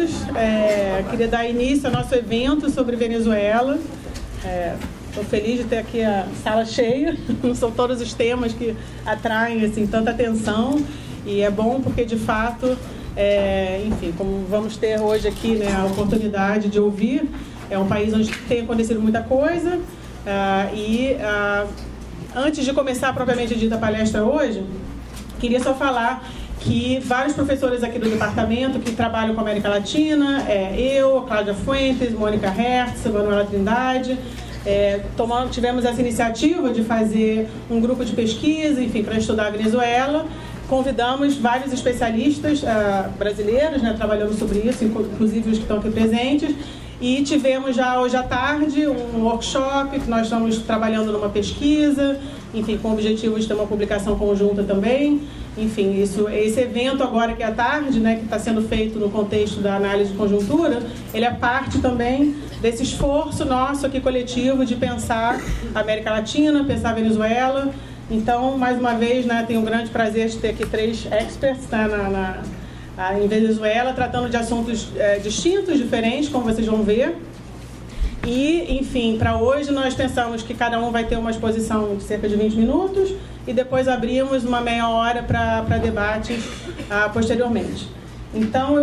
todos. Queria dar início ao nosso evento sobre Venezuela. Estou feliz de ter aqui a sala cheia. Não são todos os temas que atraem assim, tanta atenção. E é bom porque, de fato, enfim, como vamos ter hoje aqui, né, a oportunidade de ouvir, é um país onde tem acontecido muita coisa. Antes de começar propriamente dita a palestra hoje, queria só falar que vários professores aqui do departamento que trabalham com a América Latina, eu, Cláudia Fuentes, Mônica Hertz, Manuela Trindade, tivemos essa iniciativa de fazer um grupo de pesquisa, enfim, para estudar a Venezuela. Convidamos vários especialistas brasileiros, né, trabalhando sobre isso, inclusive os que estão aqui presentes. E tivemos já hoje à tarde um workshop que nós estamos trabalhando numa pesquisa, enfim, com o objetivo de ter uma publicação conjunta também. Enfim, esse evento agora que é à tarde, né, que está sendo feito no contexto da análise de conjuntura, ele é parte também desse esforço nosso aqui coletivo de pensar a América Latina, pensar a Venezuela. Então, mais uma vez, né, tenho um grande prazer de ter aqui 3 experts, né, em Venezuela, tratando de assuntos distintos, diferentes, como vocês vão ver. E, enfim, para hoje nós pensamos que cada um vai ter uma exposição de cerca de 20 minutos e depois abrimos uma meia hora para debates posteriormente. Então,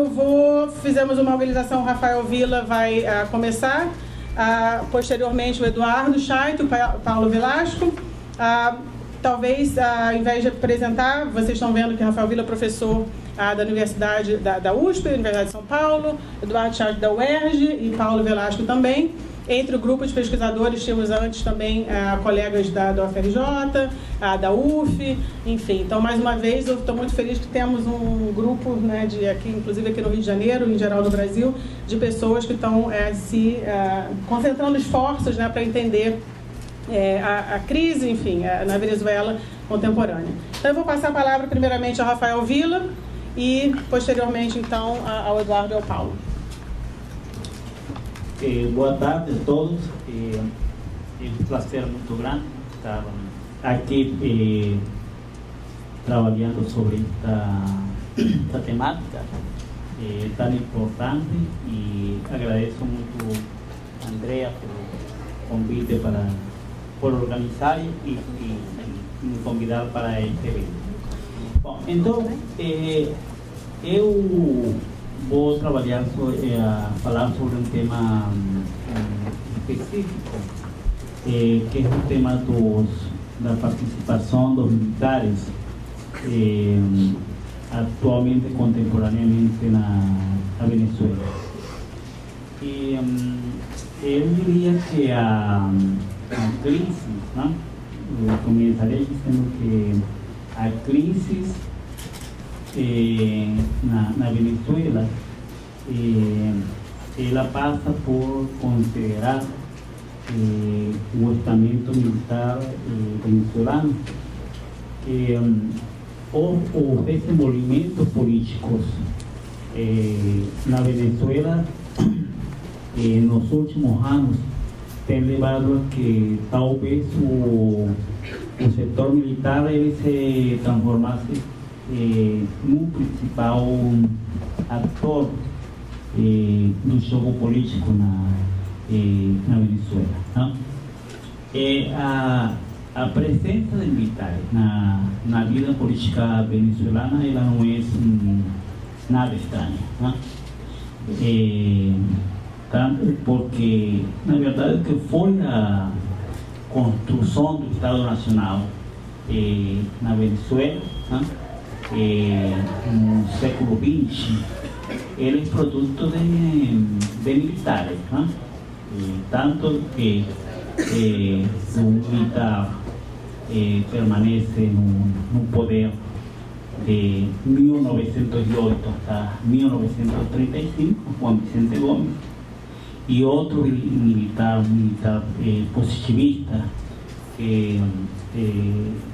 fizemos uma organização, o Rafael Villa vai começar, posteriormente o Eduardo Chaito, o Paulo Velasco. Talvez, ao invés de apresentar, vocês estão vendo que Rafael Villa é professor da Universidade da USP, Universidade de São Paulo, Eduardo Chaito da UERJ e Paulo Velasco também. Entre o grupo de pesquisadores tínhamos antes também colegas da UFRJ, da UF, enfim. Então, mais uma vez, eu estou muito feliz que temos um grupo, né, inclusive aqui no Rio de Janeiro, em geral no Brasil, de pessoas que estão se concentrando esforços, né, para entender a crise, enfim, na Venezuela contemporânea. Então, eu vou passar a palavra primeiramente ao Rafael Villa e, posteriormente, então, ao Eduardo e ao Paulo. Boa tarde a todos. É um prazer muito grande estar aqui trabalhando sobre esta temática tão importante, e agradeço muito a Andrea pelo convite por organizar e me convidar para este evento. Bom, então, eu vou falar sobre um tema específico, que é o tema da participação dos militares atualmente, contemporaneamente, na Venezuela. E eu diria que a crise, né? Eu começarei dizendo que a crise na Venezuela, ela passa por considerar o estamento militar venezuelano, que os desenvolvimentos políticos na Venezuela nos últimos anos tem levado a que talvez o setor militar ele se transformasse no principal ator do jogo político na Venezuela, né? A presença de militares na vida política venezuelana, ela não é nada estranha, né? Tanto porque, na verdade, que foi a construção do Estado Nacional na Venezuela, né, no século XX, ele é produto de militares, né? Tanto que um militar permanece no poder de 1908 hasta 1935, Juan Vicente Gómez, e outro militar positivista,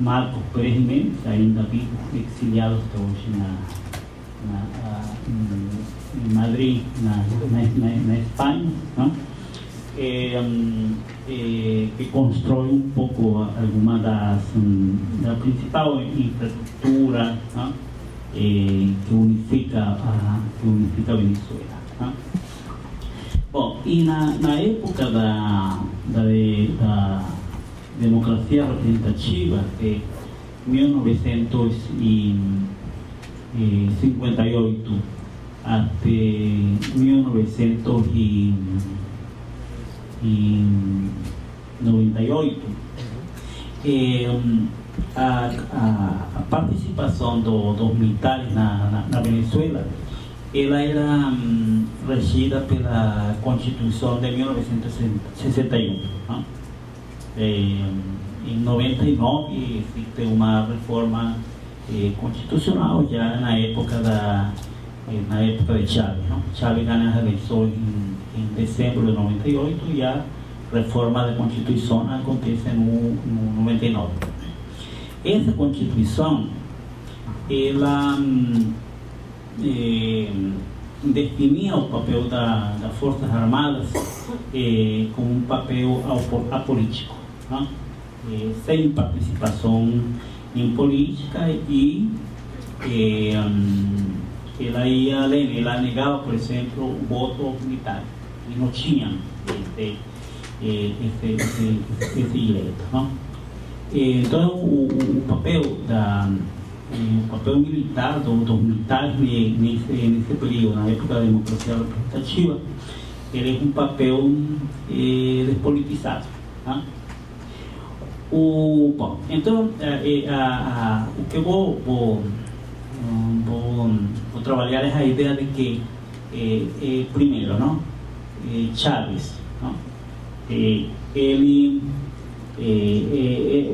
Marcos Pérez Jiménez, ainda vivo, exiliado até hoje em Madrid, na Espanha, né? Que constrói um pouco alguma da principal infraestrutura, né? que unifica a Venezuela. Tá? Bom, e na época da democracia representativa, de 1958 até 1998, a participação dos militares na Venezuela, ela era regida pela Constituição de 1961. Né? Em 99 existe uma reforma constitucional já na época de Chávez. Não? Chávez ganha as eleições em dezembro de 98 e a reforma da Constituição acontece no 99. Essa Constituição, ela definia o papel das Forças Armadas como um papel apolítico, né? Sem participação em política, e ela negava, por exemplo, o voto militar, e não tinha esse direito. Não? Então, o papel militar dos militares nesse período, na época da democracia representativa, era um papel despolitizado. Tá? Bom, então, o que eu vou trabalhar é a ideia de que, primeiro, não? Chávez, não? Ele,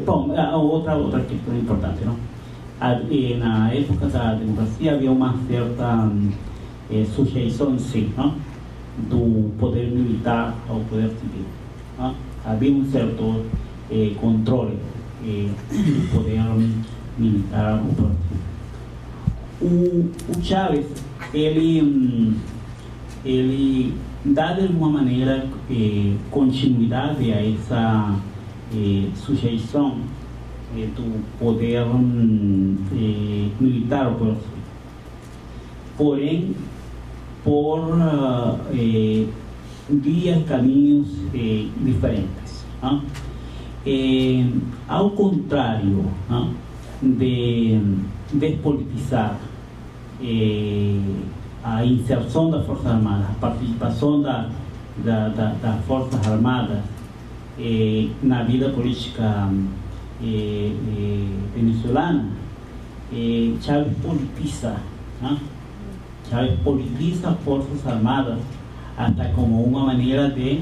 bom, outra questão importante, não? Na época da democracia havia uma certa sujeição, sim, não? Do poder militar ao poder civil. Não? Havia um certo controle do poder militar ao poder civil. O Chávez, ele dá de alguma maneira continuidade a essa sujeição do poder militar ao poder civil, porém por vias e caminhos diferentes. Ao contrário de despolitizar a inserção das Forças Armadas, a participação das Forças Armadas na vida política venezuelana, Chávez politiza, Chávez politiza as Forças Armadas hasta como uma maneira de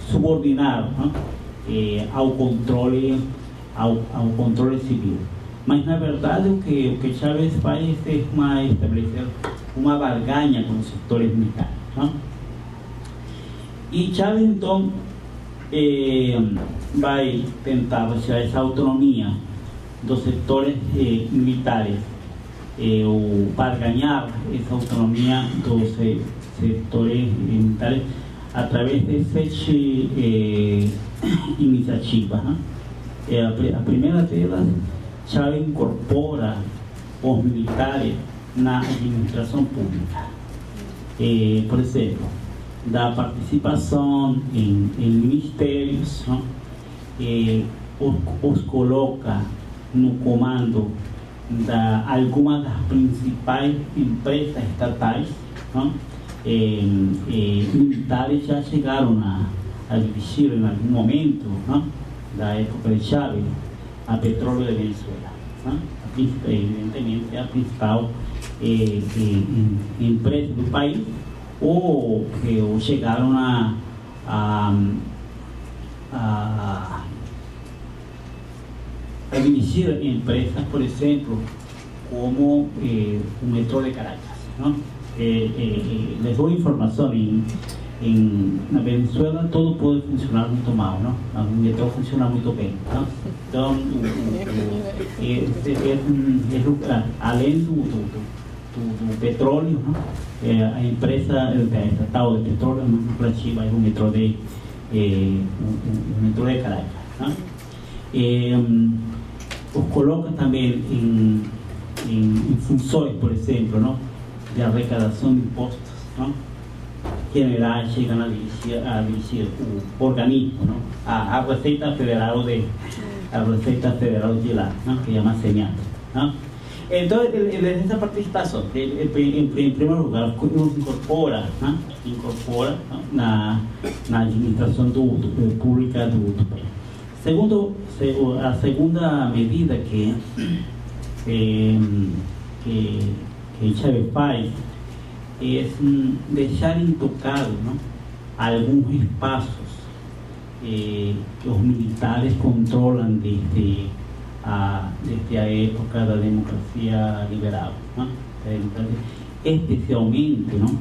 subordinar ao controle civil. Mas na verdade o que Chávez faz é estabelecer uma barganha com os setores militares. E Chávez então vai tentar tirar essa autonomia dos setores militares, ou barganhar essa autonomia dos setores militares através de 7 iniciativas. A primeira delas, Chávez incorpora os militares na administração pública. Por exemplo, da participação em ministérios, os coloca no comando de algumas das principais empresas estatais. Militares já chegaram a dirigir em algum momento, da época de Chávez, a Petróleo de Venezuela. Evidentemente, a principal empresa do país, ou chegaram a dirigir empresas, por exemplo, como o metrô de Caracas. Les dou informação, na Venezuela todo pode funcionar muito mal, o metrô funciona muito bem. Então, além do petróleo, a empresa estatal de petróleo lucrativa é o metrô de Caracas. Os coloca também em funções, por exemplo, não, de arrecadação de impostos, não, generais chegam a dirigir o organismo, não, a Receita Federal de lá, não, que chama Senado, não. Então, essa participação, em primeiro lugar, incorpora, não, na administração pública do país. Segundo, a segunda medida que Chávez faz é deixar intocado, não, alguns espaços que os militares controlam desde a época da democracia liberal, não? Especialmente, não,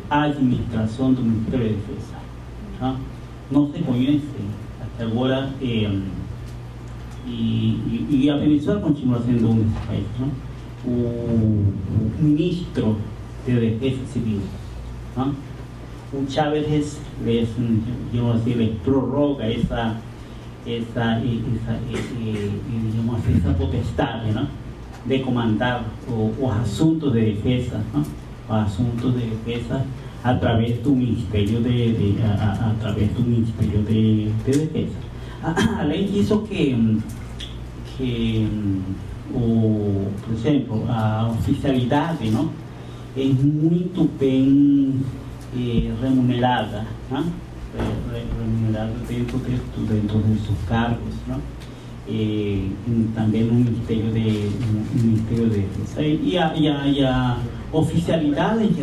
a administração do Ministério da Defesa. Não se conhece até agora, e a Venezuela continua sendo um desses países, não? O ministro de Defesa Civil, não? O Chávez les prorroga essa potestade, não, de comandar os assuntos de defesa, não, os assuntos de defesa através do Ministério de Defesa. Além disso, por exemplo, a oficialidade, não, é muito bem remunerada, não? Remunerado dentro de seus cargos, não? Também no Ministério de Defesa. E a oficialidade em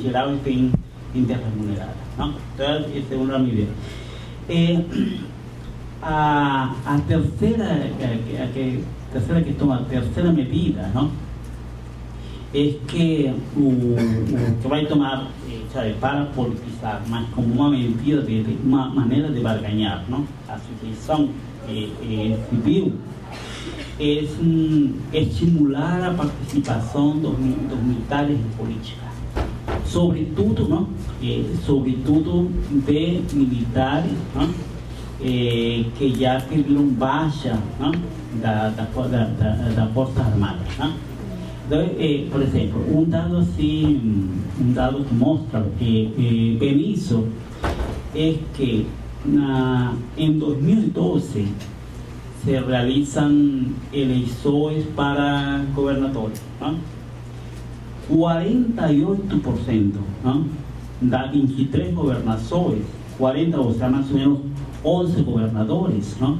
geral é bem remunerada, não? Então, essa é uma medida. A terceira questão, a terceira medida, não, é que o que vai tomar para politizar, mas como uma medida uma maneira de barganhar, não, a sujeição civil, é estimular a participação dos militares em política, sobretudo, não, sobretudo de militares, não, que já perderam baixa, não, da Força Armada, não? Então, por exemplo, um dado que mostra bem isso é que em 2012 se realizam eleições para governadores, não? 48%, não, das 23 governações, 40, ou seja, mais ou menos 11 governadores, não,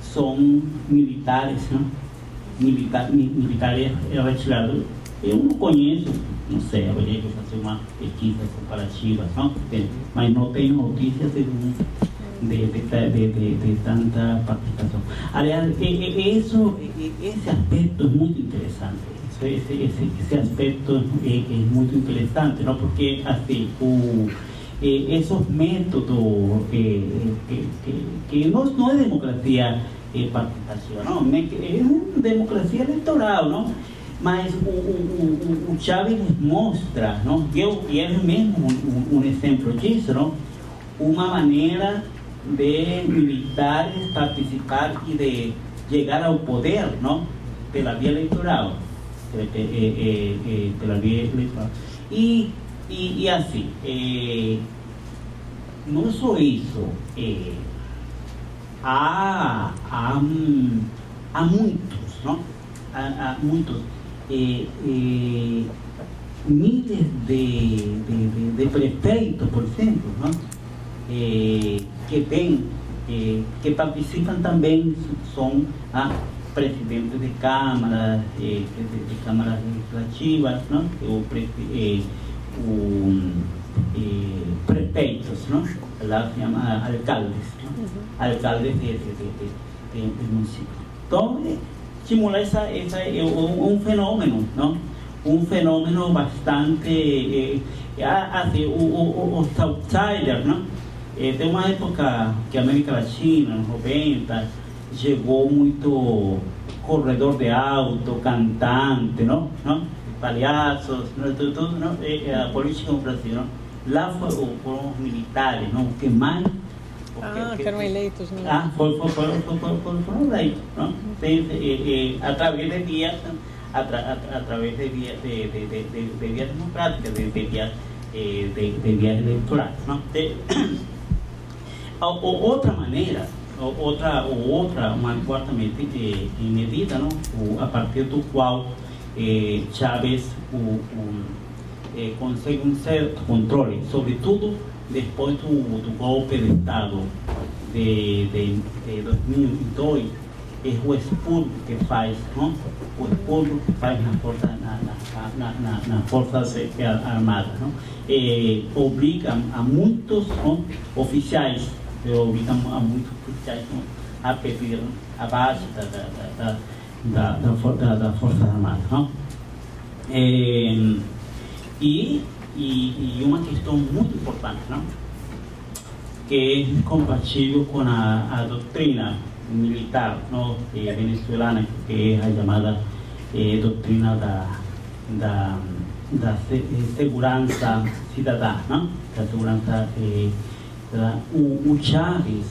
são militares, não? Militares retirados. Eu não conheço, não sei, haveria que fazer uma pesquisa comparativa, não? Mas não tenho notícias de tanta participação. Aliás, esse aspecto é muito interessante. Esse aspecto é muito interessante, não? Porque assim, esses métodos que não é democracia participativa, não, é democracia eleitoral, não? Mas o Chávez mostra, não? E ele mesmo um exemplo disso, não? Uma maneira de militares participar e de chegar ao poder, não? Pela via eleitoral, pela via eleitoral. E assim, não só isso, há muitos, não? Há muitos, milhares de prefeitos, por exemplo, não? Que participam também, são presidentes de câmaras, de câmaras legislativas, não? Prefeitos, não? Lá se chama alcaldes, não? Alcaldes de município. Então, estimular essa é um fenômeno, não? Um fenômeno bastante assim, os outsiders, não? Tem uma época que a América Latina, nos 90, chegou muito corredor de auto, cantante, não? Palhaços, tudo, não? A política no Brasil, não? Lá foram os militares, não? O Que eram eleitos, né? Foram eleitos, não? Através de vias, através de vias democráticas, de vias eleitorais, não? Outra maneira, uma quarta medida, não? A partir do qual Chávez consegue certo controle, sobretudo depois do golpe de Estado de 2002, é o expurgo que faz, não? O expurgo que faz nas Forças Armadas, não? Obriga a muitos, não? Oficiais, obriga a muitos oficiais, não? A pedir a base da Força Armada, não? E uma questão muito importante, não? Que é compatível com a doutrina militar, não? Venezuelana, que é a chamada doutrina da segurança cidadã, não? Da segurança o Chávez,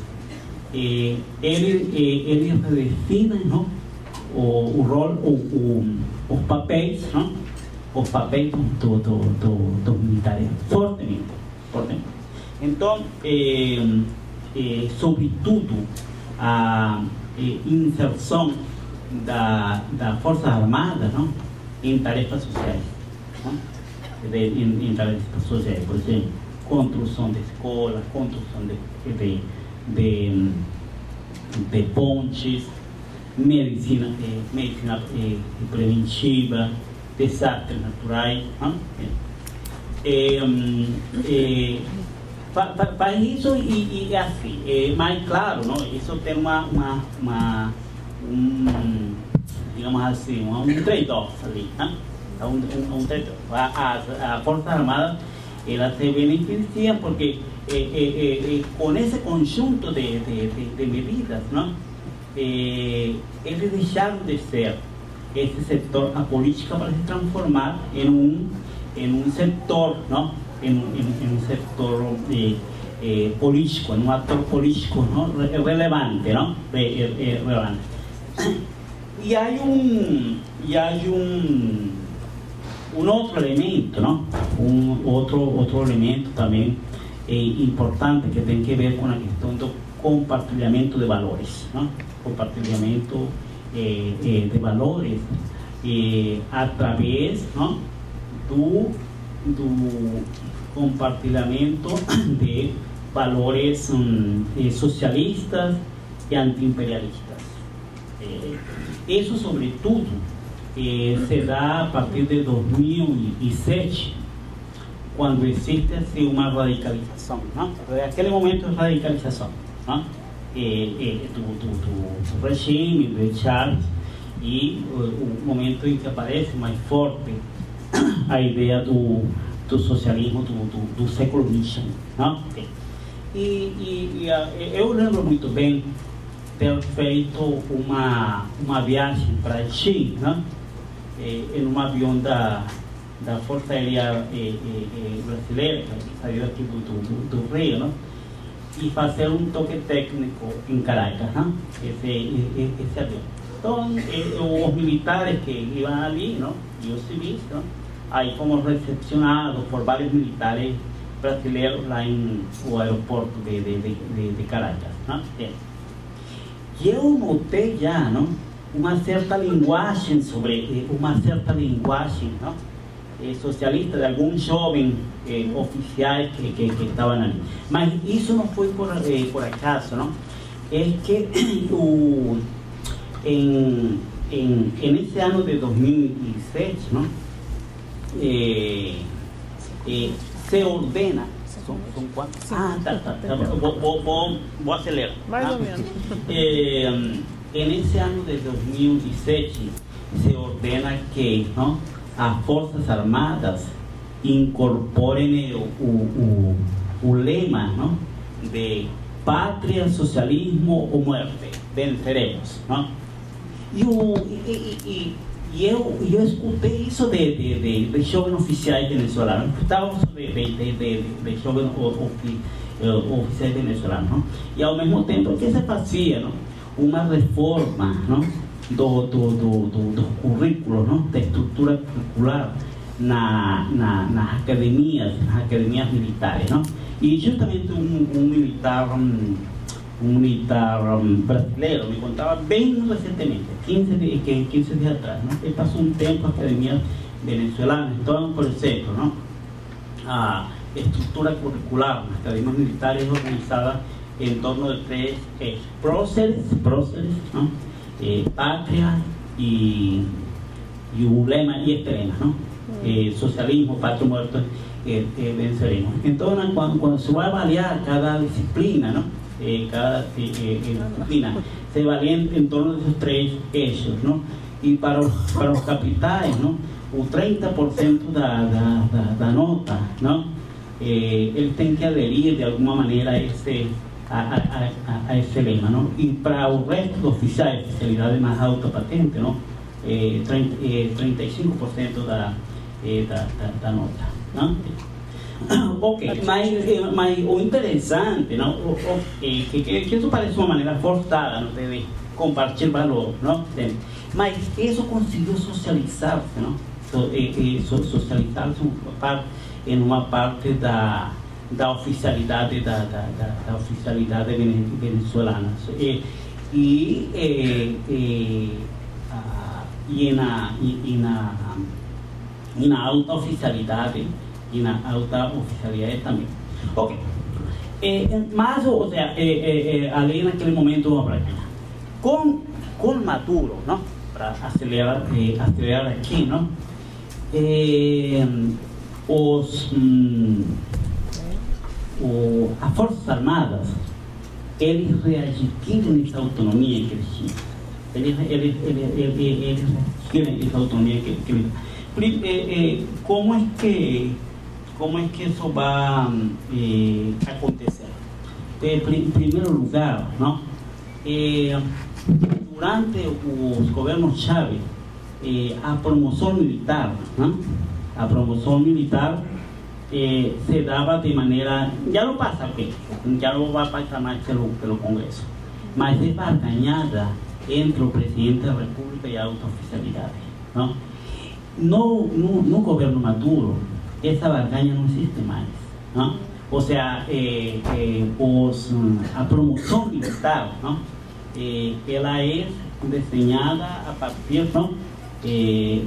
ele redefine, não? O rol, os papéis, não? Os papéis dos militares fortemente. Então, sobretudo, a inserção das Forças Armadas, não? Em tarefas sociais, não? Em tarefas sociais, por exemplo, construção de escolas, construção de pontes, medicina preventiva, desastres naturais, não? Faz isso e assim, mas claro, não? Isso tem digamos assim, um trade-off ali, não? Um trade-off. A Força Armada, ela se beneficia porque com esse conjunto de medidas, não? Eles deixaram de ser esse setor, a política, para se transformar em um setor, não? Em um setor político, em um ator político, não? Relevante, não? Relevante. E há um outro elemento, não? Outro elemento também importante, que tem que ver com a questão do compartilhamento de valores, não? Compartilhamento de valores através, não? do compartilhamento de valores socialistas e antiimperialistas. Isso, sobretudo, se dá a partir de 2007, quando existe assim, uma radicalização, não? Naquele momento de radicalização, não? Do regime de Chávez, e o momento em que aparece mais forte a ideia do socialismo do século XX, não? Eu lembro muito bem ter feito uma viagem para o Chile, não? Em um avião da Força Aérea Brasileira, que saiu aqui do Rio, não? E fazer um toque técnico em Caracas, não? Esse avião. Então, os militares que iam ali, não? E os civis, não? Aí fomos recepcionados por vários militares brasileiros lá no aeroporto de Caracas, não? E eu notei já, não? Uma certa linguagem não? Socialista de alguns jovens oficiais que estavam ali. Mas isso não foi por acaso, não? É que nesse ano de 2007, não? Se ordena. São quantos? Vou acelerar. Mais ou menos. Nesse ano de 2017, se ordena que, não? As Forças Armadas incorporem o lema, não? De pátria, socialismo ou muerte, venceremos, não? E eu escutei isso de jovens oficiais venezuelanos, estávamos de jovens oficiais venezuelanos, não? E ao mesmo tempo que se fazia, não, uma reforma, não, do currículo, não, da estrutura curricular nas academias militares, não? E justamente um militar brasileiro me contava bem recentemente, 15 dias atrás, não? Ele passou um tempo na academia venezuelana. Então, por exemplo, não, a estrutura curricular nas academias militares é organizada em torno de 3 eixos: próceres, não? Pátria e o lema y este lema, ¿no? Socialismo, patria, muerto, venceremos. Entonces, cuando se va a avaliar cada disciplina, ¿no? Cada disciplina se evalúa en torno de esos 3 eixos, ¿no? Y para los capitales, ¿no? O 30% da nota, ¿no? Ele tem que aderir de alguma maneira a esse lema, ¿no? Y para o resto de oficiais, especialidade mais alta patente, ¿no? 35% da nota, ¿no? Ok, mas o interessante, não, que isso parece uma maneira forçada, não, de compartilhar valor, não? Mas isso conseguiu socializar-se, não? Socializar-se em uma parte da oficialidade da oficialidade venezuelana e na alta oficialidade também. Ok. Mas, ou seja, ali naquele momento, com Maduro, não? Para acelerar aqui, não? As Forças Armadas, eles readquirem essa autonomia que eles tinham. Eles readquirem essa autonomia que eles tinham. Como é que isso vai acontecer? Em primeiro lugar, não? Durante os governos Chávez, a promoção militar, não? A promoção militar se dava de maneira, já não passa aqui, já não vai passar mais pelo Congresso, mas é barganhada entre o presidente da República e a alta oficialidade, não? No governo Maduro, essa barganha não existe mais, não? Ou seja, a promoção militar, não? Ela é desenhada a partir, não?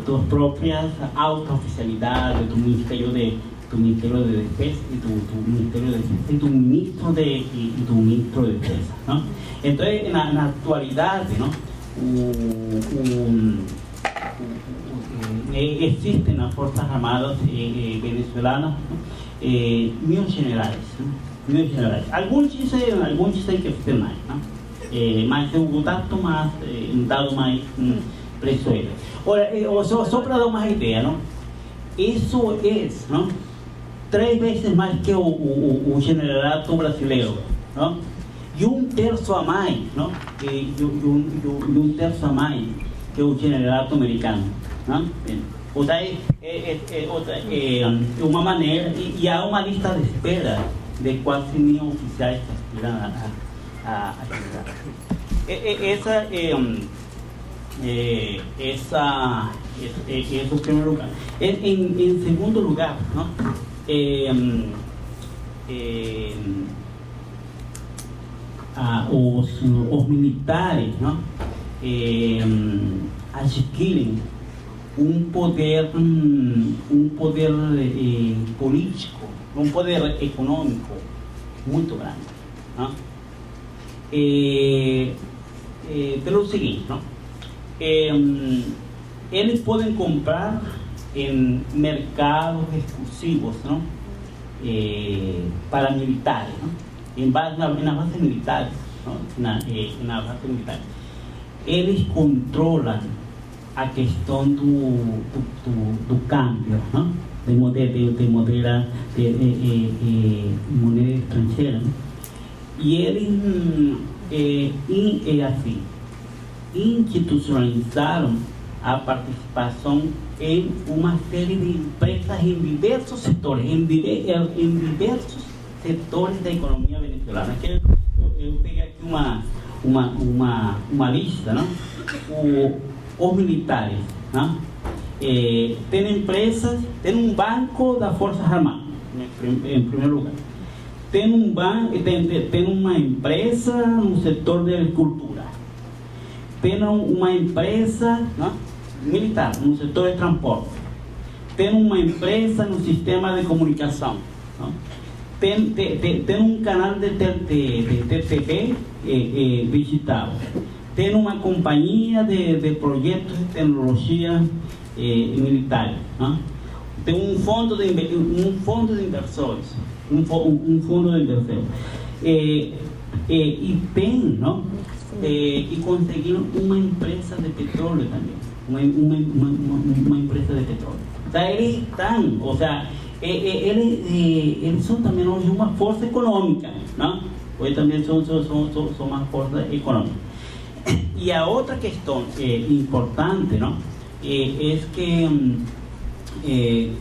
Das próprias alta oficialidades do Ministério de Defesa e do Ministério de Defesa e do Ministro de Defesa, não? Então, na atualidade, não? Existem nas Forças Armadas venezuelanas 1000 generais, alguns dizem que existem mais, não? Mas o dado mais preciso. Ora, só para dar uma ideia, não? Isso é, não? 3 vezes mais que o generalato brasileiro, não? E 1/3 a mais, não? E 1/3 a mais que o generalato americano, não? Ou daí é uma maneira, e há uma lista de espera de quase 1000 oficiais que aspiram a general. Essa é o primeiro lugar. Em segundo lugar, não? Os militares, não? Adquirem um poder político, um poder econômico muito grande, não? Pelo seguinte, não? Eles podem comprar em mercados exclusivos, não? Para militares, não? Na base militares, não? Na base militar, eles controlam a questão do câmbio, não? De moeda estrangeira, não? E eles assim institucionalizaram a participação em uma série de empresas em diversos setores, em diversos setores da economia venezuelana. Eu peguei aqui uma lista, não? Os militares, não? Tem empresas, tem um banco das Forças Armadas, em primeiro lugar. Tem uma empresa no setor da agricultura. Tem uma empresa, não? Militar no setor de transporte. Tem uma empresa no sistema de comunicação. Não? Tem um canal de TV digital. Tem uma companhia de projetos de tecnologia militar. Não? Tem um fundo de inversores. E tem, não? E conseguiram uma empresa de petróleo também. Uma empresa de petróleo. Então, eles estão, ou seja, eles são também hoje uma força econômica, não? Hoje também são uma força econômica. E a outra questão importante, não? É que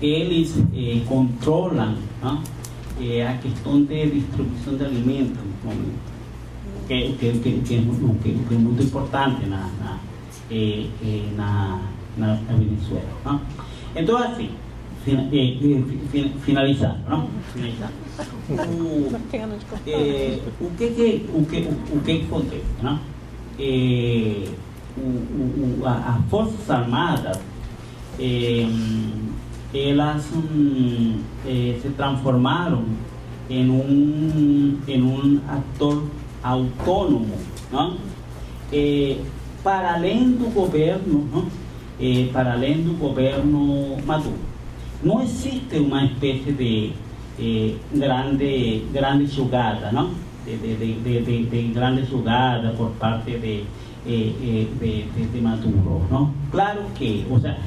eles controlam, não? A questão de distribuição de alimentos no momento, que é muito importante na Venezuela, não? Então, assim, finalizar, não? Finalizar. O que acontece, não? As Forças Armadas, elas se transformaram em um ator autônomo, não? Para além do governo, não? Para além do governo Maduro. Não existe uma espécie de grande jogada, não? De grande jogada por parte de Maduro, não? Claro que, ou seja,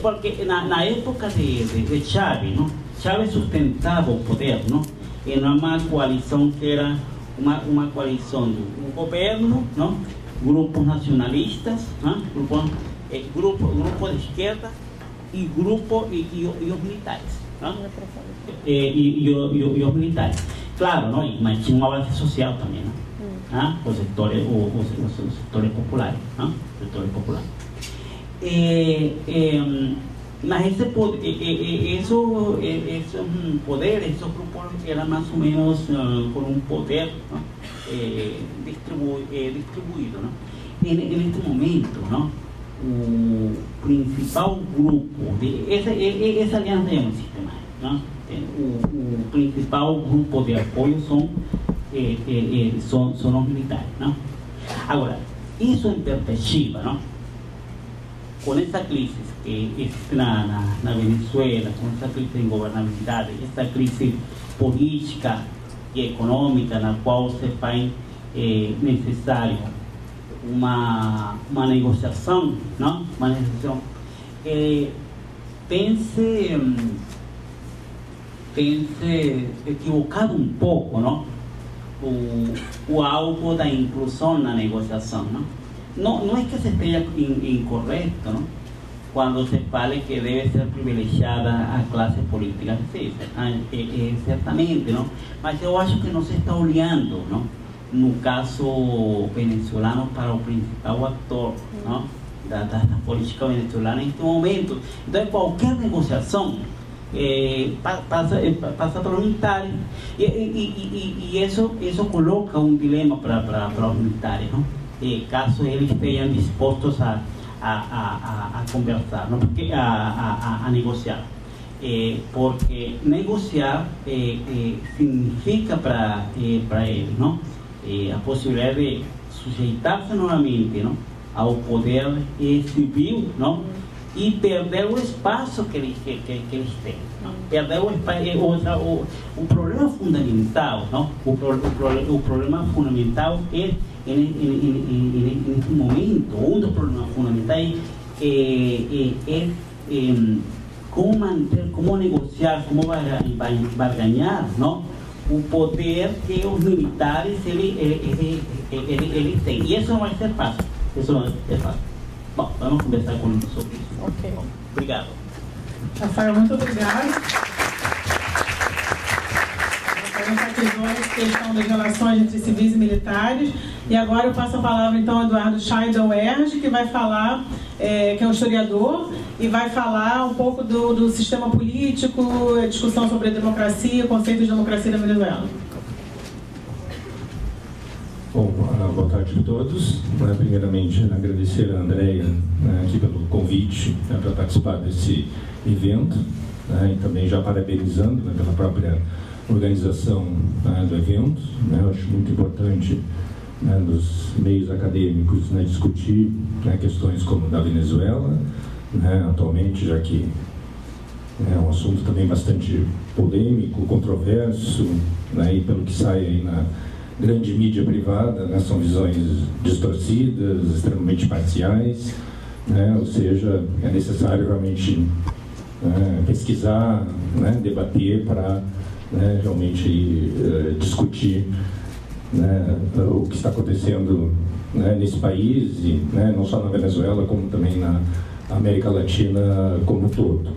porque na época de Chávez, não? Chávez sustentava o poder, não? Em uma coalição que era uma coalição do governo, não? Grupos nacionalistas, não? Grupo de esquerda e os militares, não? E os militares, claro, não? Mas tinha uma base social também, não? Os setores populares, não? Setores populares. Mas esse poder, esos grupos eran más o menos con un poder, ¿no? Distribuído, ¿no? En este momento, ¿no? O principal grupo, essa aliança já não existe mais, ¿no? O principal grupo de apoio são os militares, ¿no? Agora, isso em perspectiva, ¿no? Com essa crise que existe na Venezuela, com essa crise de governabilidade, essa crise política e econômica na qual se faz necessário uma negociação, não? Uma negociação. Tem se equivocado um pouco, não? O alvo da inclusão na negociação, não? Não é que se esteja incorreto, não? Quando se fala que deve ser privilegiada a classe política, sim, certamente, não? Mas eu acho que não se está olhando, não? No caso venezuelano, para o principal ator, não? Da política venezuelana neste momento. Então, qualquer negociação passa pelos militares, e isso coloca um dilema para os militares, não? Caso eles estejam dispostos a conversar, não? Porque a negociar, porque negociar significa para eles, não? A possibilidade de sujeitar-se novamente, não? Ao poder civil, não? E perder o espaço que eles têm, não? Perder o espaço. O problema fundamental, não? O problema fundamental é neste momento, um dos problemas fundamentais é como manter, como negociar, como barganhar, não? O poder que os militares eles têm. E isso não vai ser fácil. Isso não é fácil. Bom, vamos conversar com eles sobre isso. Ok. Obrigado. Rafael, muito obrigado. Rafael decisões, questão das relações entre civis e militares. E agora eu passo a palavra, então, ao Eduardo Chay da UERJ, que vai falar, que é um historiador, e vai falar um pouco do sistema político, a discussão sobre a democracia, o conceito de democracia na Venezuela. Bom, boa tarde a todos. Primeiramente, agradecer a Andréia aqui pelo convite para participar desse evento, e também já parabenizando pela própria organização do evento. Eu acho muito importante nos meios acadêmicos discutir questões como da Venezuela, atualmente, já que é um assunto também bastante polêmico, controverso, e pelo que sai aí na grande mídia privada, são visões distorcidas, extremamente parciais, ou seja, é necessário realmente pesquisar, debater para realmente discutir o que está acontecendo nesse país, e não só na Venezuela, como também na América Latina como um todo.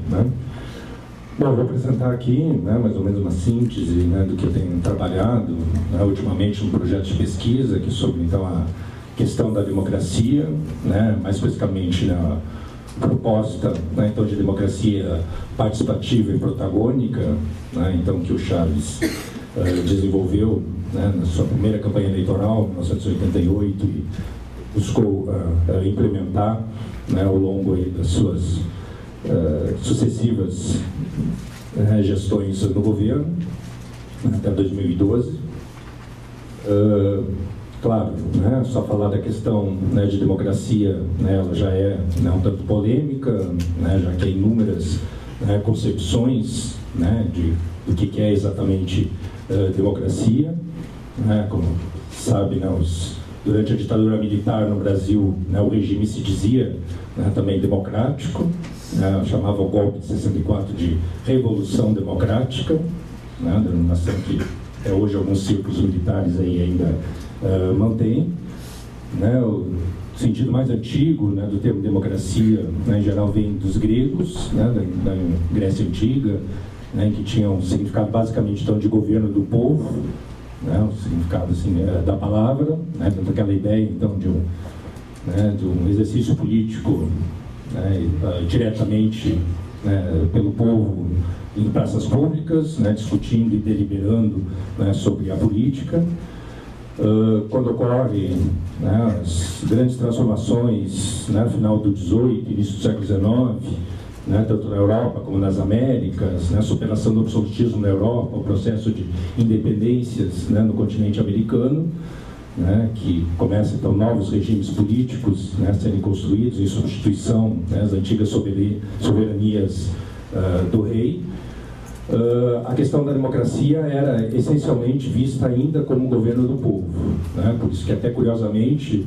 Bom, eu vou apresentar aqui mais ou menos uma síntese do que eu tenho trabalhado ultimamente num projeto de pesquisa que é sobre então a questão da democracia, mais especificamente a proposta então de democracia participativa e protagônica, então que o Chaves desenvolveu na sua primeira campanha eleitoral, em 1988, e buscou implementar ao longo aí das suas sucessivas gestões no governo, até 2012. Claro, só falar da questão de democracia, ela já é um tanto polêmica, já que há inúmeras concepções do que é exatamente democracia. Como sabe, durante a ditadura militar no Brasil, o regime se dizia também democrático, chamava o golpe de 64 de Revolução Democrática, denominação que hoje alguns círculos militares aí ainda mantêm. O sentido mais antigo do termo democracia, em geral, vem dos gregos, da Grécia Antiga, que tinha um significado basicamente então, de governo do povo, o significado assim, da palavra, tanto aquela ideia então, de um exercício político diretamente pelo povo em praças públicas, discutindo e deliberando sobre a política. Quando ocorrem as grandes transformações no final do XVIII, início do século XIX, tanto na Europa como nas Américas, a superação do absolutismo na Europa, o processo de independências no continente americano, que começa então novos regimes políticos a serem construídos em substituição das antigas soberanias do rei. A questão da democracia era essencialmente vista ainda como um governo do povo, por isso que até curiosamente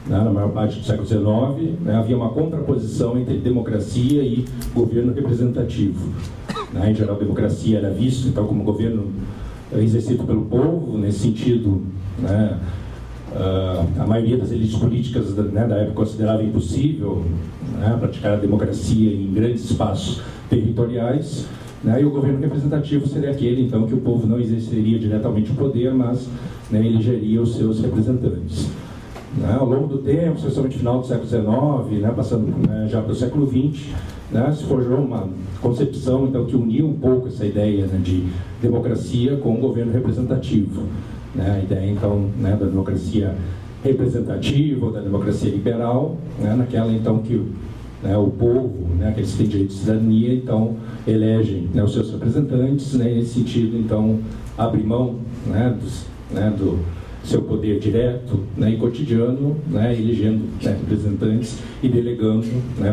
na maior parte do século XIX havia uma contraposição entre democracia e governo representativo. Em geral, a democracia era vista então como governo exercido pelo povo, nesse sentido a maioria das elites políticas da época considerava impossível praticar a democracia em grandes espaços territoriais, e o governo representativo seria aquele então que o povo não exerceria diretamente o poder, mas elegeria os seus representantes. Ao longo do tempo, especialmente no final do século XIX, passando já para o século XX, se forjou uma concepção então, que uniu um pouco essa ideia de democracia com o governo representativo. A ideia então da democracia representativa ou da democracia liberal, naquela então que o povo, aqueles que têm direito de cidadania, então elegem os seus representantes, nesse sentido então abre mão do seu poder direto e cotidiano, elegendo representantes e delegando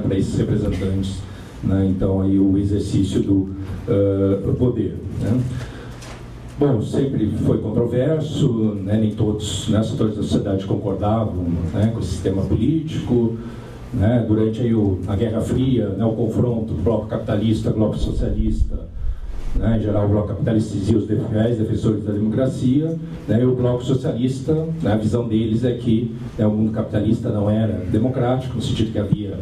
para esses representantes então aí o exercício do poder. Bom, sempre foi controverso, nem todos, setores da sociedade concordavam com o sistema político. Durante aí a Guerra Fria, o confronto bloco capitalista, bloco socialista, em geral o bloco capitalista dizia os reais defensores da democracia, e o bloco socialista, a visão deles é que o mundo capitalista não era democrático, no sentido que havia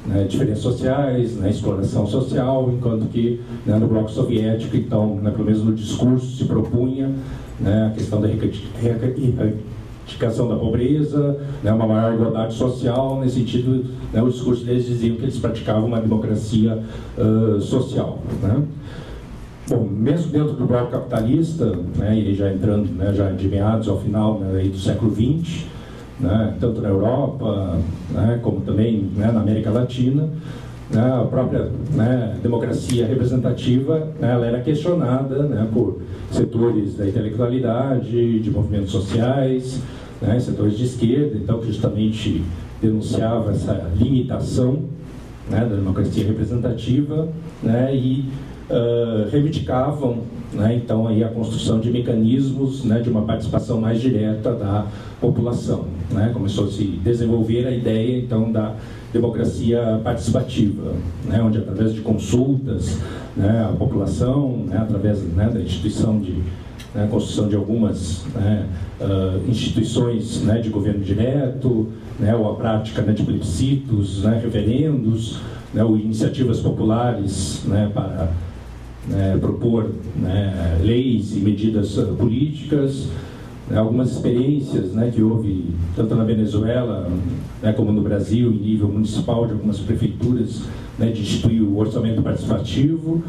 né, diferenças sociais, né, exploração social, enquanto que, né, no bloco soviético, então, né, pelo menos no discurso, se propunha, né, a questão da erradicação da pobreza, né, uma maior igualdade social. Nesse sentido, né, o discurso deles diziam que eles praticavam uma democracia social, né. Bom, mesmo dentro do bloco capitalista, né, e já entrando, né, já de meados ao final, né, do século XX, né, tanto na Europa, né, como também, né, na América Latina, né, a própria, né, democracia representativa, né, ela era questionada, né, por setores da intelectualidade, de movimentos sociais, né, setores de esquerda, então, que justamente denunciava essa limitação, né, da democracia representativa, né, e reivindicavam, né, então, aí a construção de mecanismos, né, de uma participação mais direta da população, né. Começou a se desenvolver a ideia, então, da democracia participativa, né, onde através de consultas, né, a população, né, através, né, da instituição de, né, construção de algumas, né, instituições, né, de governo direto, né, ou a prática, né, de plebiscitos, né, referendos, né, ou iniciativas populares, né, para, né, propor, né, leis e medidas políticas, né, algumas experiências, né, que houve tanto na Venezuela, né, como no Brasil, em nível municipal, de algumas prefeituras, né, de instituir o orçamento participativo,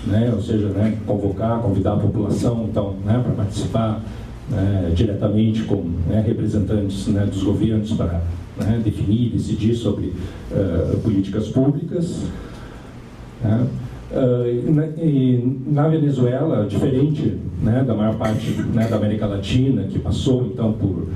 né, ou seja, né, convidar a população, então, né, para participar, né, diretamente com, né, representantes, né, dos governos para, né, definir, decidir sobre políticas públicas, né. Na Venezuela, diferente, né, da maior parte, né, da América Latina, que passou então por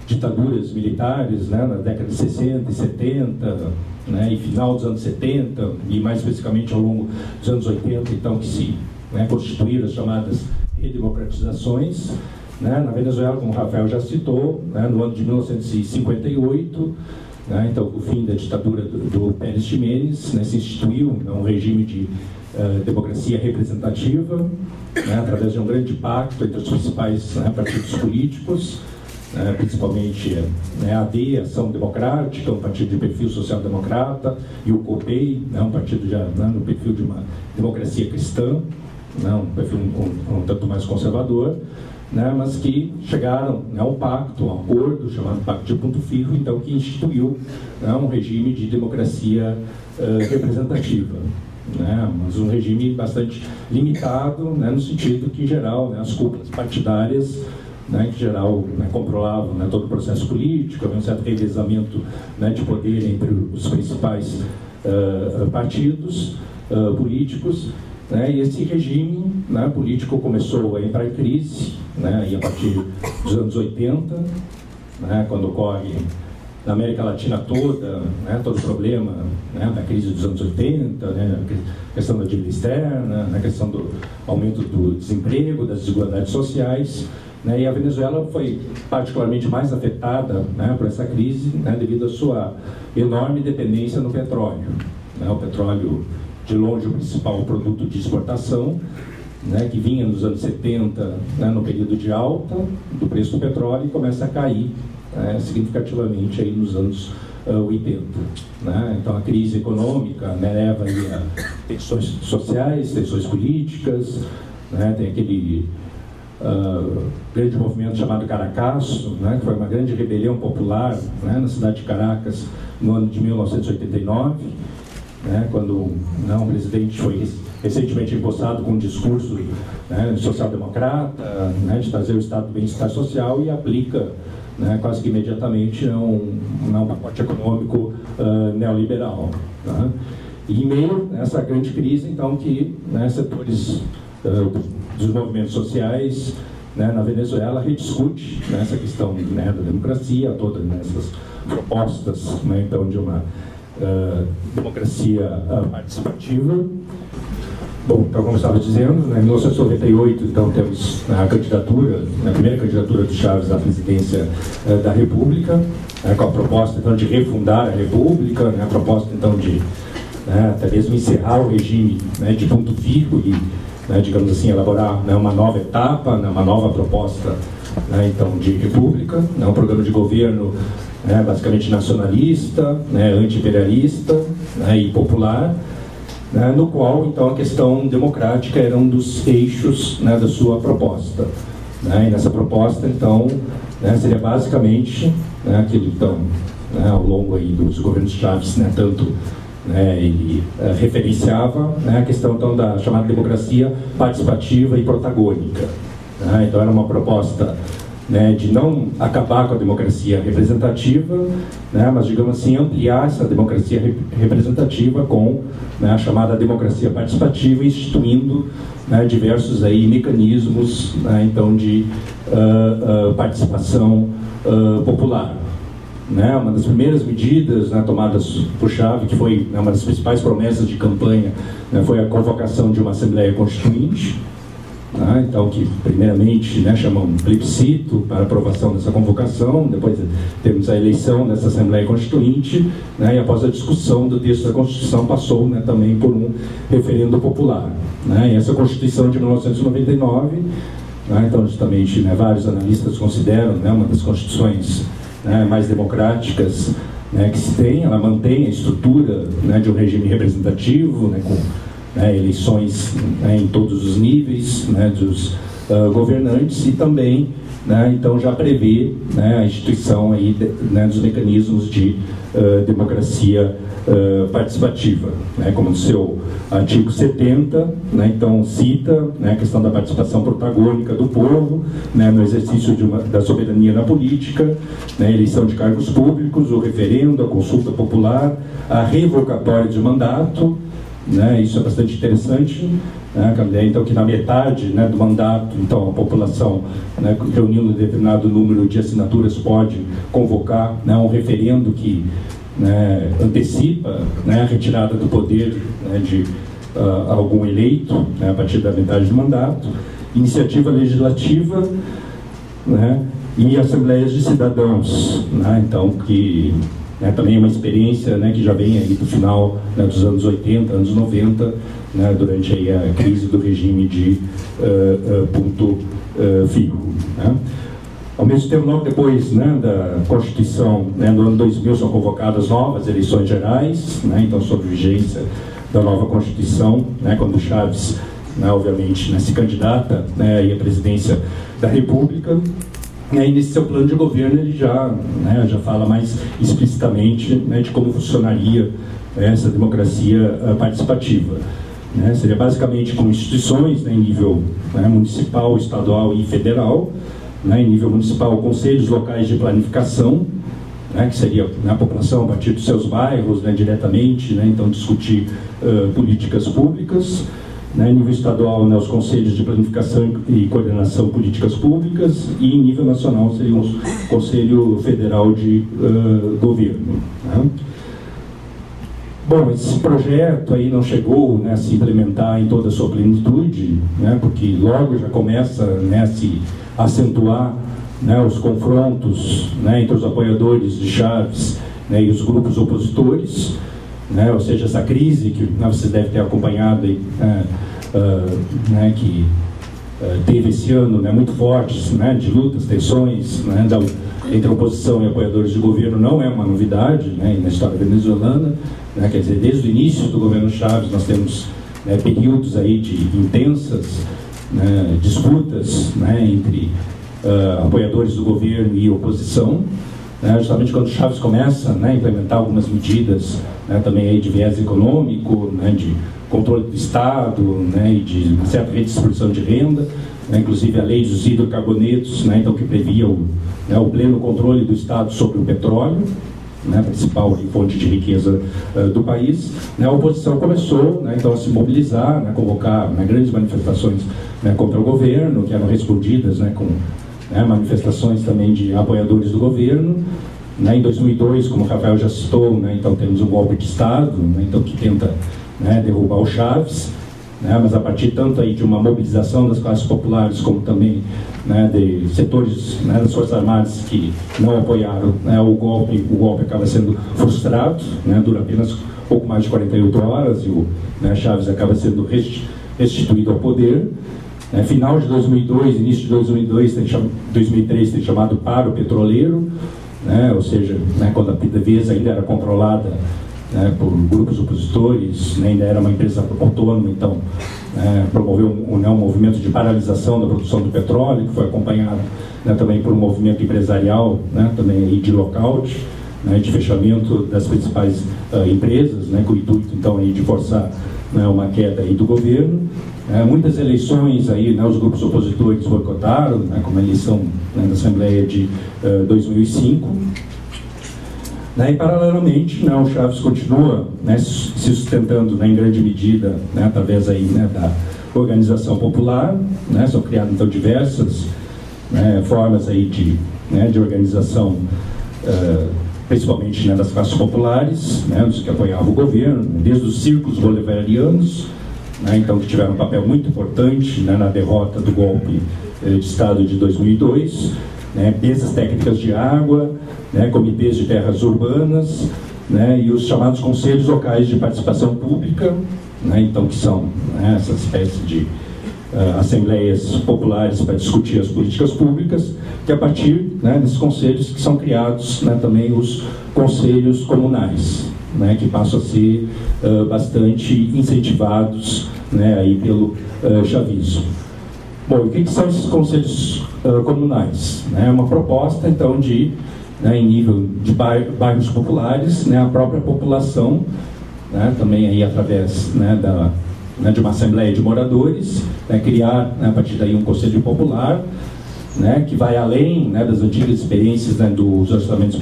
ditaduras militares, né, na década de 60 e 70, né, e final dos anos 70, e mais especificamente ao longo dos anos 80, então, que se, né, constituíram as chamadas redemocratizações, né. Na Venezuela, como o Rafael já citou, né, no ano de 1958, né, então, o fim da ditadura do Pérez Ximénez, né, se instituiu, né, um regime de democracia representativa, né, através de um grande pacto entre os principais, né, partidos políticos, né, principalmente, né, a AD, Ação Democrática, um partido de perfil social-democrata, e o COPEI, né, um partido já, né, no perfil de uma democracia cristã, né, um perfil um tanto mais conservador, né, mas que chegaram, né, a um pacto, um acordo chamado Pacto de Ponto Firro, então, que instituiu, né, um regime de democracia representativa, né, mas um regime bastante limitado, né, no sentido que, em geral, né, as cúpulas partidárias, né, que, em geral, né, controlavam, né, todo o processo político, havia um certo revezamento, né, de poder entre os principais partidos políticos, né, e esse regime, né, político começou a entrar em crise, né, e a partir dos anos 80, né, quando ocorre na América Latina toda, né, todo o problema, né, da crise dos anos 80, né, a questão da dívida externa, a questão do aumento do desemprego, das desigualdades sociais, né, e a Venezuela foi particularmente mais afetada, né, por essa crise, né, devido à sua enorme dependência no petróleo, né, o petróleo de longe o principal produto de exportação, né, que vinha nos anos 70, né, no período de alta do preço do petróleo, e começa a cair, significativamente aí nos anos 80. Né? Então a crise econômica, né, leva aí a tensões sociais, tensões políticas, né, tem aquele grande movimento chamado Caracaço, né, que foi uma grande rebelião popular, né, na cidade de Caracas no ano de 1989, né, quando, né, um presidente foi recentemente empossado com um discurso, né, social-democrata, né, de trazer o estado do bem-estar social, e aplica, né, quase que imediatamente um pacote econômico neoliberal. Né? E em meio a essa grande crise, então, que, né, setores dos movimentos sociais, né, na Venezuela rediscute, né, essa questão, né, da democracia, todas essas propostas, né, então, de uma democracia participativa. Bom, então, como eu estava dizendo, né, em 1998, então, temos a candidatura, a primeira candidatura do Chávez à presidência da República, né, com a proposta, então, de refundar a República, né, a proposta, então, de, né, até mesmo encerrar o regime, né, de ponto firme e, né, digamos assim, elaborar, né, uma nova etapa, né, uma nova proposta né, então, de república, né, um programa de governo basicamente nacionalista, anti-imperialista, né, e popular, né, no qual então a questão democrática era um dos eixos, né, da sua proposta, né, e nessa proposta então, né, seria basicamente, né, aquilo então, né, ao longo aí dos governos Chaves, né, tanto, né, ele referenciava, né, a questão então da chamada democracia participativa e protagônica, né, então era uma proposta, né, de não acabar com a democracia representativa, né, mas, digamos assim, ampliar essa democracia representativa com, né, a chamada democracia participativa, instituindo, né, diversos aí mecanismos, né, então, de participação popular. Né, uma das primeiras medidas, né, tomadas por Chávez, que foi, né, uma das principais promessas de campanha, né, foi a convocação de uma Assembleia Constituinte, então, que primeiramente, né, chama um plebiscito para aprovação dessa convocação, depois temos a eleição dessa Assembleia Constituinte, né, e após a discussão do texto da Constituição passou, né, também por um referendo popular, né, e essa Constituição de 1999, né, então justamente, né, vários analistas consideram, né, uma das constituições, né, mais democráticas, né, que se tem. Ela mantém a estrutura, né, de um regime representativo, né, com, né, eleições, né, em todos os níveis, né, dos governantes, e também, né, então já prevê, né, a instituição aí né, dos mecanismos de democracia participativa, né, como no seu artigo 70, né, então cita, né, a questão da participação protagônica do povo, né, no exercício da soberania na política, né, eleição de cargos públicos, o referendo, a consulta popular, a revocatória de mandato, né, isso é bastante interessante, né, a ideia então que na metade, né, do mandato, então a população, né, reunindo um determinado número de assinaturas pode convocar, né, um referendo que, né, antecipa, né, a retirada do poder, né, de algum eleito, né, a partir da metade do mandato, iniciativa legislativa, né, e assembleias de cidadãos, né, então que, né, também é uma experiência, né, que já vem aí do final, né, dos anos 80, anos 90, né, durante aí a crise do regime de ponto fijo, né. Ao mesmo tempo, logo depois, né, da Constituição, né, no ano 2000 são convocadas novas eleições gerais, né, então sob vigência da nova Constituição, né, quando Chaves, né, obviamente, né, se candidata, né, à presidência da República. E aí, nesse seu plano de governo, ele já, né, já fala mais explicitamente, né, de como funcionaria, né, essa democracia participativa. Né, seria basicamente com instituições, né, em nível, né, municipal, estadual e federal. Né, em nível municipal, conselhos locais de planificação, né, que seria, né, a população a partir dos seus bairros, né, diretamente, né, então discutir políticas públicas. Né, em nível estadual, né, os conselhos de planificação e coordenação políticas públicas, e em nível nacional seria o Conselho Federal de Governo. Né. Bom, esse projeto aí não chegou, né, a se implementar em toda a sua plenitude, né, porque logo já começa, né, a se acentuar, né, os confrontos, né, entre os apoiadores de Chaves, né, e os grupos opositores, né, ou seja, essa crise que, né, você deve ter acompanhado aí, né, que teve esse ano, né, muito fortes, né, de lutas, tensões, né, entre a oposição e apoiadores de governo, não é uma novidade, né, na história venezuelana, né, quer dizer, desde o início do governo Chaves nós temos, né, períodos aí de intensas, né, disputas, né, entre apoiadores do governo e oposição, né, justamente quando Chaves começa, né, a implementar algumas medidas, né, também aí de viés econômico, né, de controle do Estado, né, e de uma certa redistribuição de renda, né, inclusive a lei dos hidrocarbonetos, né, então, que previa né, o pleno controle do Estado sobre o petróleo, né, a principal fonte de riqueza do país, né, a oposição começou, né, então, a se mobilizar, né, a convocar, né, grandes manifestações, né, contra o governo, que eram respondidas, né, com, né, manifestações também de apoiadores do governo. Né, em 2002, como o Rafael já citou, né, então temos um golpe de Estado, né, então, que tenta, né, derrubar o Chaves, né, mas a partir tanto aí de uma mobilização das classes populares como também, né, de setores, né, das Forças Armadas que não apoiaram, né, o golpe acaba sendo frustrado, né, dura apenas pouco mais de 48 horas e o, né, Chaves acaba sendo restituído ao poder. Final de 2002, início de 2003 tem chamado Paro Petroleiro, ou seja, quando a PDVSA ainda era controlada por grupos opositores, ainda era uma empresa autônoma, então promoveu um movimento de paralisação da produção do petróleo, que foi acompanhado também por um movimento empresarial, também aí de lockout, de fechamento das principais empresas, com o intuito então aí de forçar uma queda aí do governo. Muitas eleições aí, os grupos opositores boicotaram, como a eleição da Assembleia de 2005. E paralelamente, o Chaves continua se sustentando em grande medida através aí, da organização popular. São criadas então diversas formas aí de organização, principalmente das classes populares, dos que apoiavam o governo, desde os círculos bolivarianos, então, que tiveram um papel muito importante na derrota do golpe de Estado de 2002, mesas técnicas de água, comitês de terras urbanas, e os chamados conselhos locais de participação pública, então, que são essa espécie de assembleias populares para discutir as políticas públicas, que a partir desses conselhos que são criados também os conselhos comunais, que passam a ser bastante incentivados aí pelo chavismo. Bom, e o que são esses conselhos comunais? É uma proposta, então, de, em nível de bairros populares, a própria população, também aí através de uma assembleia de moradores, criar a partir daí um conselho popular, que vai além das antigas experiências dos orçamentos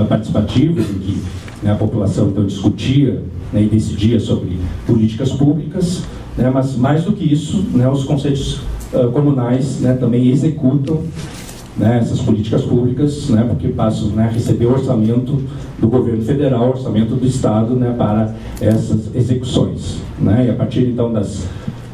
participativos, em que a população então discutia e decidia sobre políticas públicas, mas mais do que isso, os conselhos comunais também executam essas políticas públicas, porque passam a receber o orçamento do governo federal, orçamento do Estado, para essas execuções. E a partir então das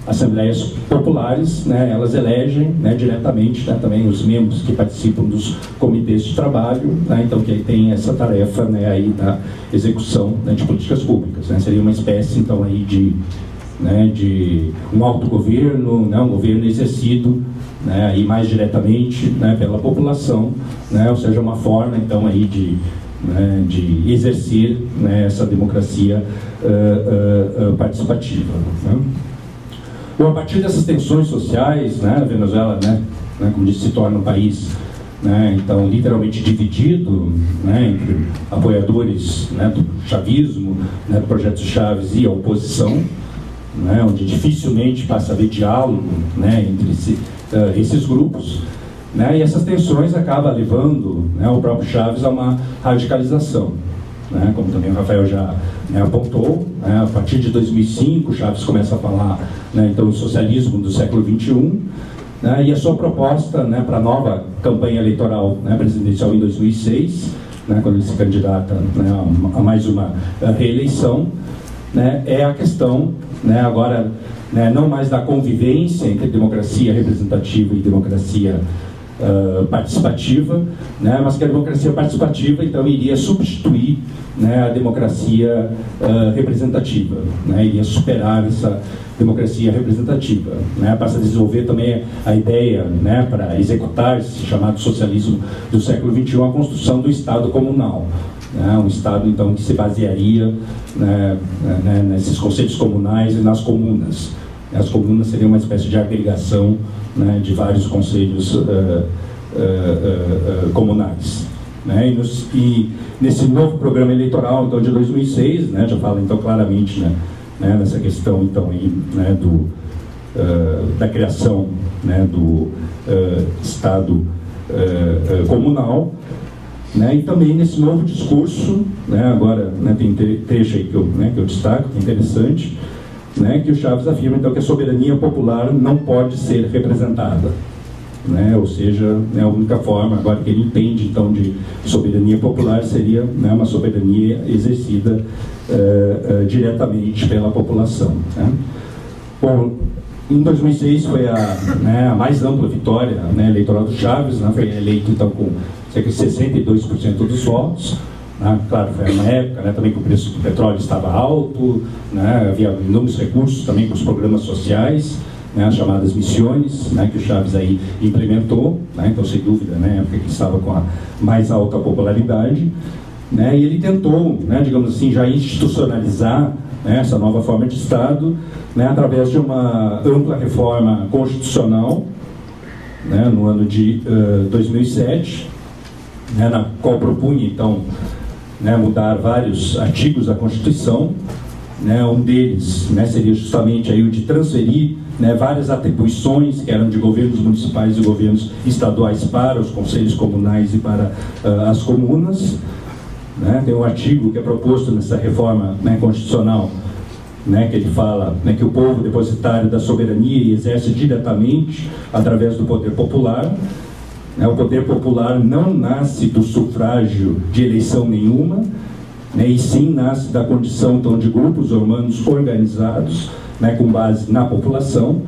assembleias populares, elas elegem diretamente também os membros que participam dos comitês de trabalho, então que tem essa tarefa aí da execução de políticas públicas. Seria uma espécie então aí de um autogoverno, um governo exercido aí mais diretamente pela população, ou seja, uma forma então aí de exercer essa democracia participativa. Bom, a partir dessas tensões sociais, a Venezuela, como disse, se torna um país, então, literalmente dividido, entre apoiadores do chavismo, do projeto Chaves e a oposição, onde dificilmente passa a haver diálogo entre esses grupos, e essas tensões acabam levando o próprio Chaves a uma radicalização. Como também o Rafael já apontou, a partir de 2005, Chaves começa a falar então, em socialismo do século XXI, e a sua proposta para a nova campanha eleitoral presidencial em 2006, quando ele se candidata a mais uma reeleição, é a questão agora não mais da convivência entre democracia representativa e democracia participativa, mas que a democracia participativa então iria substituir a democracia representativa, iria superar essa democracia representativa, passa a desenvolver também a ideia para executar esse chamado socialismo do século XXI, a construção do Estado comunal, um Estado então que se basearia nesses conselhos comunais e nas comunas. As comunas seriam uma espécie de agregação de vários conselhos comunais. E nesse novo programa eleitoral então, de 2006, já fala então claramente nessa questão então, aí, da criação do Estado comunal, e também nesse novo discurso, agora tem trecho aí que eu destaco, que é interessante, que o Chaves afirma então que a soberania popular não pode ser representada, ou seja, a única forma agora que ele entende então de soberania popular seria uma soberania exercida diretamente pela população. Bom, em 2006 foi a mais ampla vitória eleitoral do Chaves, foi eleito então com cerca de 62% dos votos. Claro, foi uma época também que o preço do petróleo estava alto, havia inúmeros recursos também para os programas sociais, né, as chamadas missões, né, que o Chaves aí implementou, né, então sem dúvida, né, época que estava com a mais alta popularidade, né, e ele tentou, né, digamos assim, já institucionalizar, né, essa nova forma de Estado, né, através de uma ampla reforma constitucional, né, no ano de 2007, né, na qual propunha então, né, mudar vários artigos da Constituição, né, um deles, né, seria justamente aí o de transferir, né, várias atribuições que eram de governos municipais e governos estaduais para os conselhos comunais e para as comunas, né. Tem um artigo que é proposto nessa reforma, né, constitucional, né, que ele fala, né, que o povo depositário da soberania exerce diretamente através do poder popular. Né, o poder popular não nasce do sufrágio de eleição nenhuma, né, e sim nasce da condição então, de grupos humanos organizados, né, com base na população,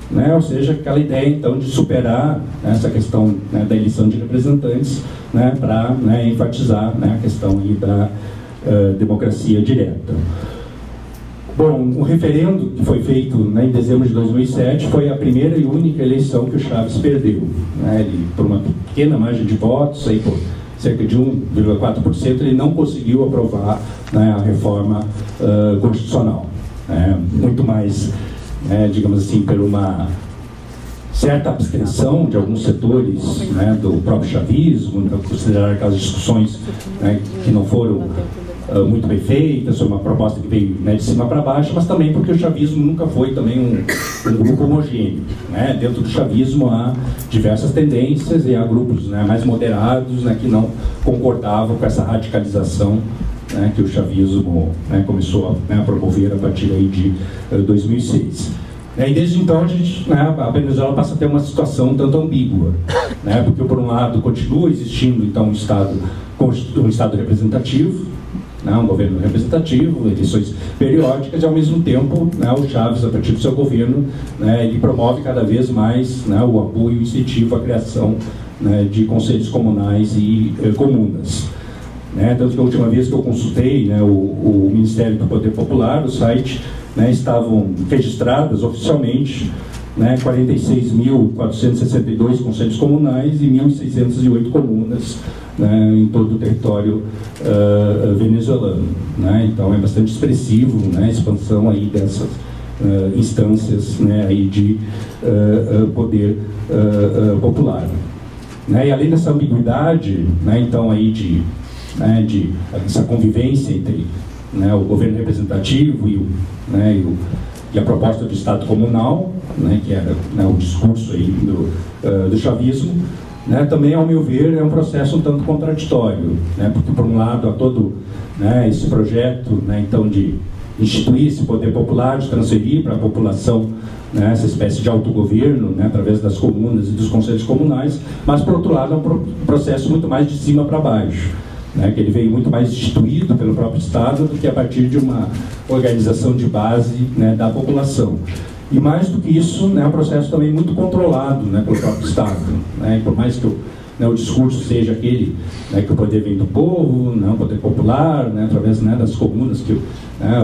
né, ou seja, aquela ideia então de superar, né, essa questão, né, da eleição de representantes, né, para, né, enfatizar, né, a questão aí da democracia direta. Bom, o referendo que foi feito, né, em dezembro de 2007 foi a primeira e única eleição que o Chaves perdeu, né, ele, por uma pequena margem de votos, aí, por cerca de 1,4%, ele não conseguiu aprovar, né, a reforma constitucional. Muito mais, digamos assim, por uma certa abstenção de alguns setores, né, do próprio chavismo, considerar aquelas discussões, né, que não foram muito bem feitas, foi uma proposta que veio, né, de cima para baixo, mas também porque o chavismo nunca foi também um grupo homogêneo, né? Dentro do chavismo há diversas tendências e há grupos, né, mais moderados, né, que não concordavam com essa radicalização, né, que o chavismo, né, começou a, né, a promover a partir aí de 2006. E desde então a gente, né, a Venezuela passa a ter uma situação tanto ambígua, né, porque por um lado continua existindo então um estado representativo, né, um governo representativo, eleições periódicas, e ao mesmo tempo, né, o Chaves, a partir do seu governo, né, ele promove cada vez mais, né, o apoio e o incentivo à criação, né, de conselhos comunais e comunas. Né, tanto que a última vez que eu consultei, né, o Ministério do Poder Popular, o site, né, estavam registradas oficialmente, né, 46.462 conselhos comunais e 1.608 comunas, né, em todo o território venezuelano. Né, então é bastante expressivo, né, a expansão aí dessas instâncias, né, aí de poder popular. Né, e além dessa ambiguidade, né, então aí de essa convivência entre, né, o governo representativo e a proposta do Estado comunal, né, que era, né, o discurso aí do chavismo, né, também, ao meu ver, é um processo um tanto contraditório, né, porque, por um lado, há todo, né, esse projeto, né, então, de instituir esse poder popular, de transferir para a população, né, essa espécie de autogoverno, né, através das comunas e dos conselhos comunais, mas, por outro lado, é um processo muito mais de cima para baixo, né, que ele veio muito mais instituído pelo próprio Estado do que a partir de uma organização de base, né, da população. E mais do que isso, né, é um processo também muito controlado, né, pelo próprio Estado. Né, e por mais que o discurso seja aquele, né, que o poder vem do povo, né, o poder popular, né, através, né, das comunas que o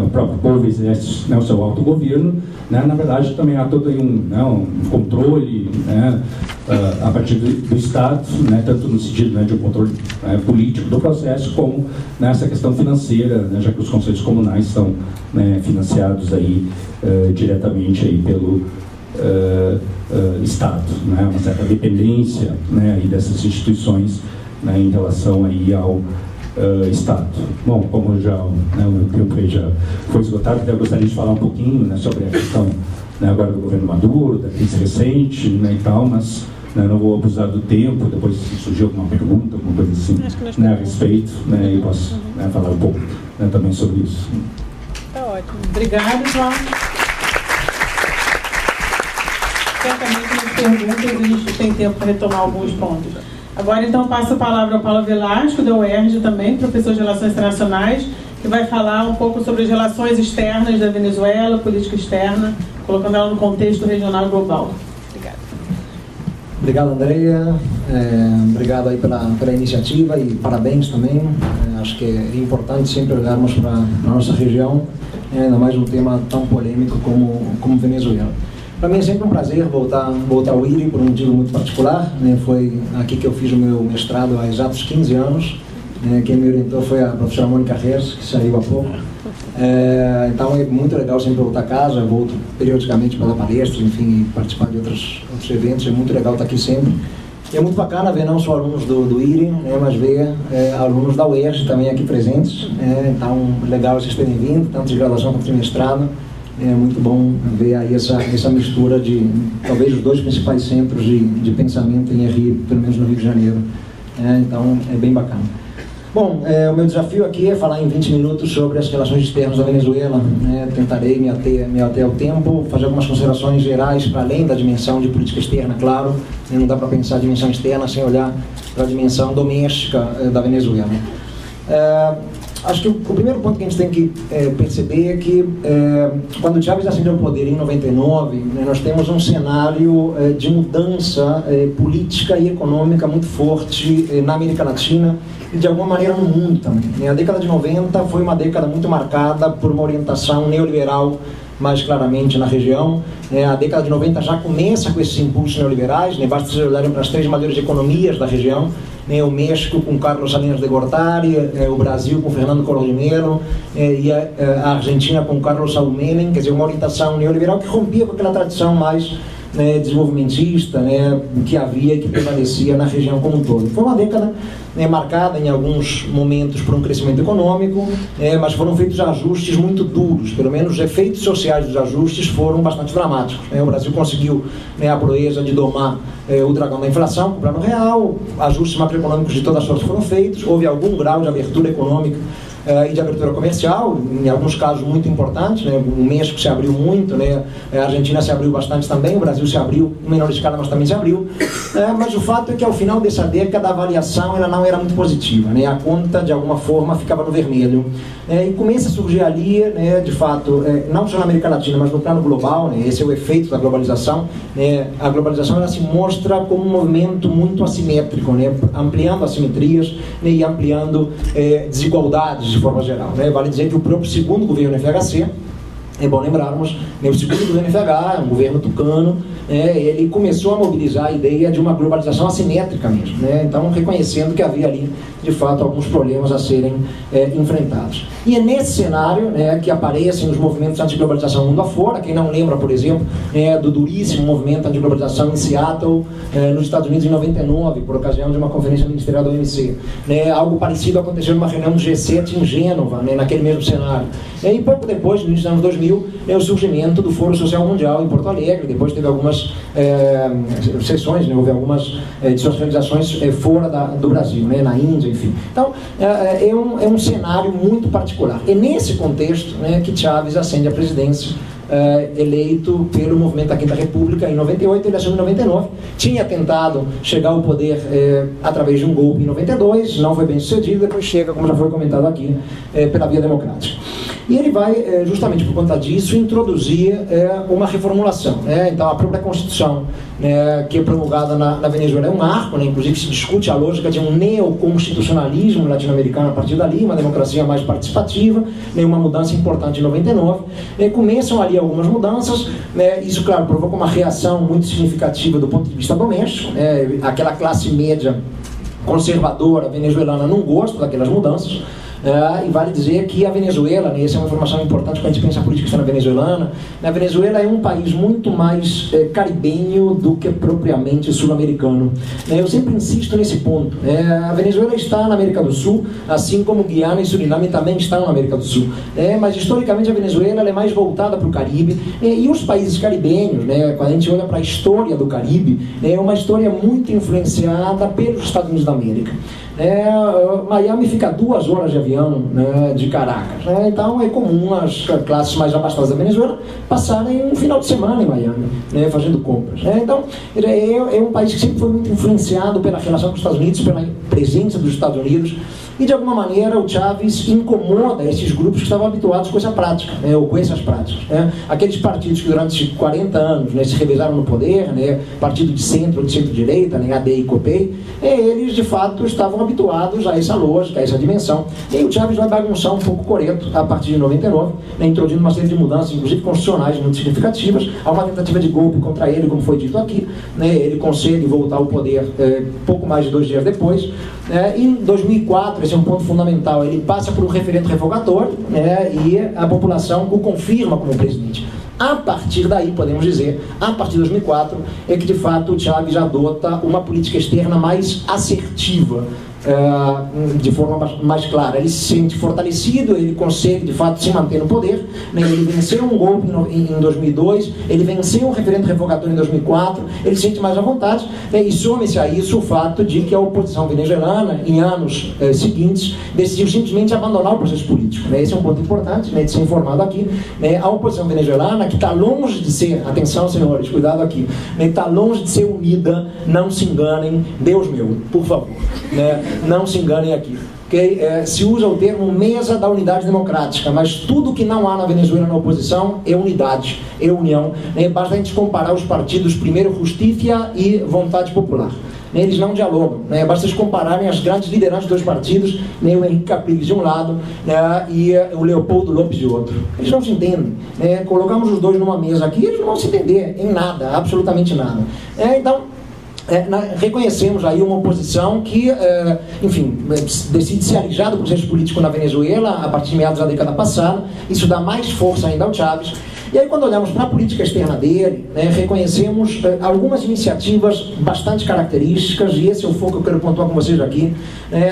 próprio povo exerce, né, o seu autogoverno, né, na verdade também há todo aí um controle, né, a partir do Estado, né, tanto no sentido, né, de um controle, né, político do processo, como nessa questão financeira, né, já que os conselhos comunais são, né, financiados aí, diretamente aí pelo Estado, né, uma certa dependência, né, aí dessas instituições, né, em relação aí ao Estado. Bom, como já, né, o meu tempo aí já foi esgotado, eu gostaria de falar um pouquinho, né, sobre a questão, né, agora do governo Maduro, da crise recente, né, e tal, mas, né, não vou abusar do tempo. Depois, se surgir alguma pergunta, alguma coisa assim, né, a respeito, né, eu posso, né, falar um pouco, né, também sobre isso. Está ótimo. Obrigada, João. Certamente nas perguntas a gente tem tempo para retomar alguns pontos. Agora, então, passo a palavra ao Paulo Velasco, da UERJ também, professor de Relações Internacionais, que vai falar um pouco sobre as relações externas da Venezuela, política externa, colocando ela no contexto regional e global. Obrigada. Obrigado, Andrea. Obrigado aí pela iniciativa e parabéns também. Acho que é importante sempre olharmos para a nossa região, ainda mais um tema tão polêmico como Venezuela. Para mim é sempre um prazer voltar ao IRI por um motivo muito particular, né? Foi aqui que eu fiz o meu mestrado há exatos 15 anos. Quem me orientou foi a professora Mônica Herz, que saiu há pouco. Então é muito legal sempre voltar a casa, volto periodicamente para dar palestras, enfim, participar de outros eventos. É muito legal estar aqui sempre. E é muito bacana ver não só alunos do IRI, né, mas ver alunos da UERJ também aqui presentes. Então, legal vocês terem vindo, tanto de graduação quanto de mestrado. É muito bom ver aí essa mistura de, talvez, os dois principais centros de pensamento em RI, pelo menos no Rio de Janeiro. Então, é bem bacana. Bom, o meu desafio aqui é falar em 20 minutos sobre as relações externas da Venezuela. Tentarei me ater ao tempo, fazer algumas considerações gerais para além da dimensão de política externa, claro. Não dá para pensar a dimensão externa sem olhar para a dimensão doméstica da Venezuela. Acho que o primeiro ponto que a gente tem que perceber é que quando o Chávez ascendeu ao poder em 99, nós temos um cenário de mudança política e econômica muito forte na América Latina e de alguma maneira no mundo também. A década de 90 foi uma década muito marcada por uma orientação neoliberal mais claramente na região. A década de 90 já começa com esses impulsos neoliberais, basta vocês olharem para as três maiores economias da região, o México com Carlos Salinas de Gortari, o Brasil com Fernando Collor de Mello e a Argentina com Carlos Saúl Menem, quer dizer, uma orientação neoliberal que rompia com aquela tradição mais desenvolvimentista que havia e que prevalecia na região como um todo. Foi uma década marcada em alguns momentos por um crescimento econômico, mas foram feitos ajustes muito duros, pelo menos os efeitos sociais dos ajustes foram bastante dramáticos. O Brasil conseguiu a proeza de domar o dragão da inflação com o Plano Real, ajustes macroeconômicos de toda sorte foram feitos, houve algum grau de abertura econômica e de abertura comercial, em alguns casos muito importantes, o México se abriu muito, a Argentina se abriu bastante também, o Brasil se abriu em menor escala, mas também se abriu, mas o fato é que ao final dessa década a avaliação ela não era muito positiva, a conta de alguma forma ficava no vermelho, e começa a surgir ali, de fato, não só na América Latina, mas no plano global, esse é o efeito da globalização, a globalização ela se mostra como um movimento muito assimétrico, ampliando assimetrias e ampliando desigualdades de forma geral. Vale dizer que o próprio segundo governo FHC, é bom lembrarmos, o segundo governo FH, um governo tucano, ele começou a mobilizar a ideia de uma globalização assimétrica mesmo, então reconhecendo que havia ali, de fato, alguns problemas a serem enfrentados. E é nesse cenário que aparecem os movimentos anti-globalização mundo afora. Quem não lembra, por exemplo, do duríssimo movimento anti-globalização em Seattle, nos Estados Unidos, em 99, por ocasião de uma conferência ministerial da OMC. Algo parecido aconteceu numa reunião do G7 em Gênova, naquele mesmo cenário. E pouco depois, no início dos anos 2000, o surgimento do Foro Social Mundial em Porto Alegre. Depois teve algumas sessões, houve algumas de suas realizações fora do Brasil, na Índia, enfim. Então, é um cenário muito particular. É nesse contexto que Chávez ascende à presidência, eleito pelo movimento da Quinta República em 98, ele assumiu em 99, tinha tentado chegar ao poder através de um golpe em 92, não foi bem sucedido, depois chega, como já foi comentado aqui, pela via democrática. E ele vai, justamente por conta disso, introduzir uma reformulação. Então, a própria Constituição, que é promulgada na Venezuela, é um marco, inclusive se discute a lógica de um neoconstitucionalismo latino-americano a partir dali, uma democracia mais participativa, uma mudança importante em 99. Começam ali algumas mudanças, isso, claro, provoca uma reação muito significativa do ponto de vista doméstico. Aquela classe média conservadora venezuelana não gosta daquelas mudanças. E vale dizer que a Venezuela, essa é uma informação importante quando a gente pensa a política externa venezuelana, a Venezuela é um país muito mais caribenho do que propriamente sul-americano. Eu sempre insisto nesse ponto. A Venezuela está na América do Sul, assim como Guiana e Suriname também estão na América do Sul. Mas historicamente a Venezuela ela é mais voltada para o Caribe. E os países caribenhos, quando a gente olha para a história do Caribe, é uma história muito influenciada pelos Estados Unidos da América. Miami fica 2 horas de avião de Caracas, então é comum as classes mais abastadas da Venezuela passarem um final de semana em Miami, fazendo compras. Então é um país que sempre foi muito influenciado pela relação com os Estados Unidos, pela presença dos Estados Unidos, e de alguma maneira o Chávez incomoda esses grupos que estavam habituados com essa prática, ou com essas práticas. Aqueles partidos que durante 40 anos se revezaram no poder, partido de centro ou de centro-direita, AD e COPEI, eles de fato estavam habituados a essa lógica, a essa dimensão. E aí o Chávez vai bagunçar um pouco o coreto a partir de 99, né, introduzindo uma série de mudanças, inclusive constitucionais muito significativas. Há uma tentativa de golpe contra ele, como foi dito aqui, né, ele consegue voltar ao poder pouco mais de 2 dias depois. Em 2004, esse é um ponto fundamental, ele passa por um referendo revogatório, né, e a população o confirma como presidente. A partir daí, podemos dizer, a partir de 2004, é que de fato o Chávez adota uma política externa mais assertiva, de forma mais clara. Ele se sente fortalecido, ele consegue de fato se manter no poder, né? Ele venceu um golpe em 2002, ele venceu um referendo revogatório em 2004, ele se sente mais à vontade, né? E some-se a isso o fato de que a oposição venezuelana, em anos seguintes, decidiu simplesmente abandonar o processo político, né? Esse é um ponto importante, né, de ser informado aqui, né? A oposição venezuelana, que está longe de ser, atenção senhores, cuidado aqui, né, está longe de ser unida, não se enganem, Deus meu, por favor, né? Não se enganem aqui. Okay? Se usa o termo mesa da unidade democrática, mas tudo que não há na Venezuela na oposição é unidade, é união. Né? Basta a gente comparar os partidos, primeiro Justiça e Vontade Popular. Né? Eles não dialogam. Né? Basta vocês compararem as grandes lideranças dos dois partidos, né? O Henrique Capriles de um lado, né? E o Leopoldo Lopes de outro. Eles não se entendem. Né? Colocamos os dois numa mesa aqui, eles não vão se entender em nada, absolutamente nada. Então, reconhecemos aí uma oposição que, enfim, decide se alijar do processo político na Venezuela a partir de meados da década passada. Isso dá mais força ainda ao Chávez. E aí, quando olhamos para a política externa dele, né, reconhecemos algumas iniciativas bastante características, e esse é o foco que eu quero pontuar com vocês aqui,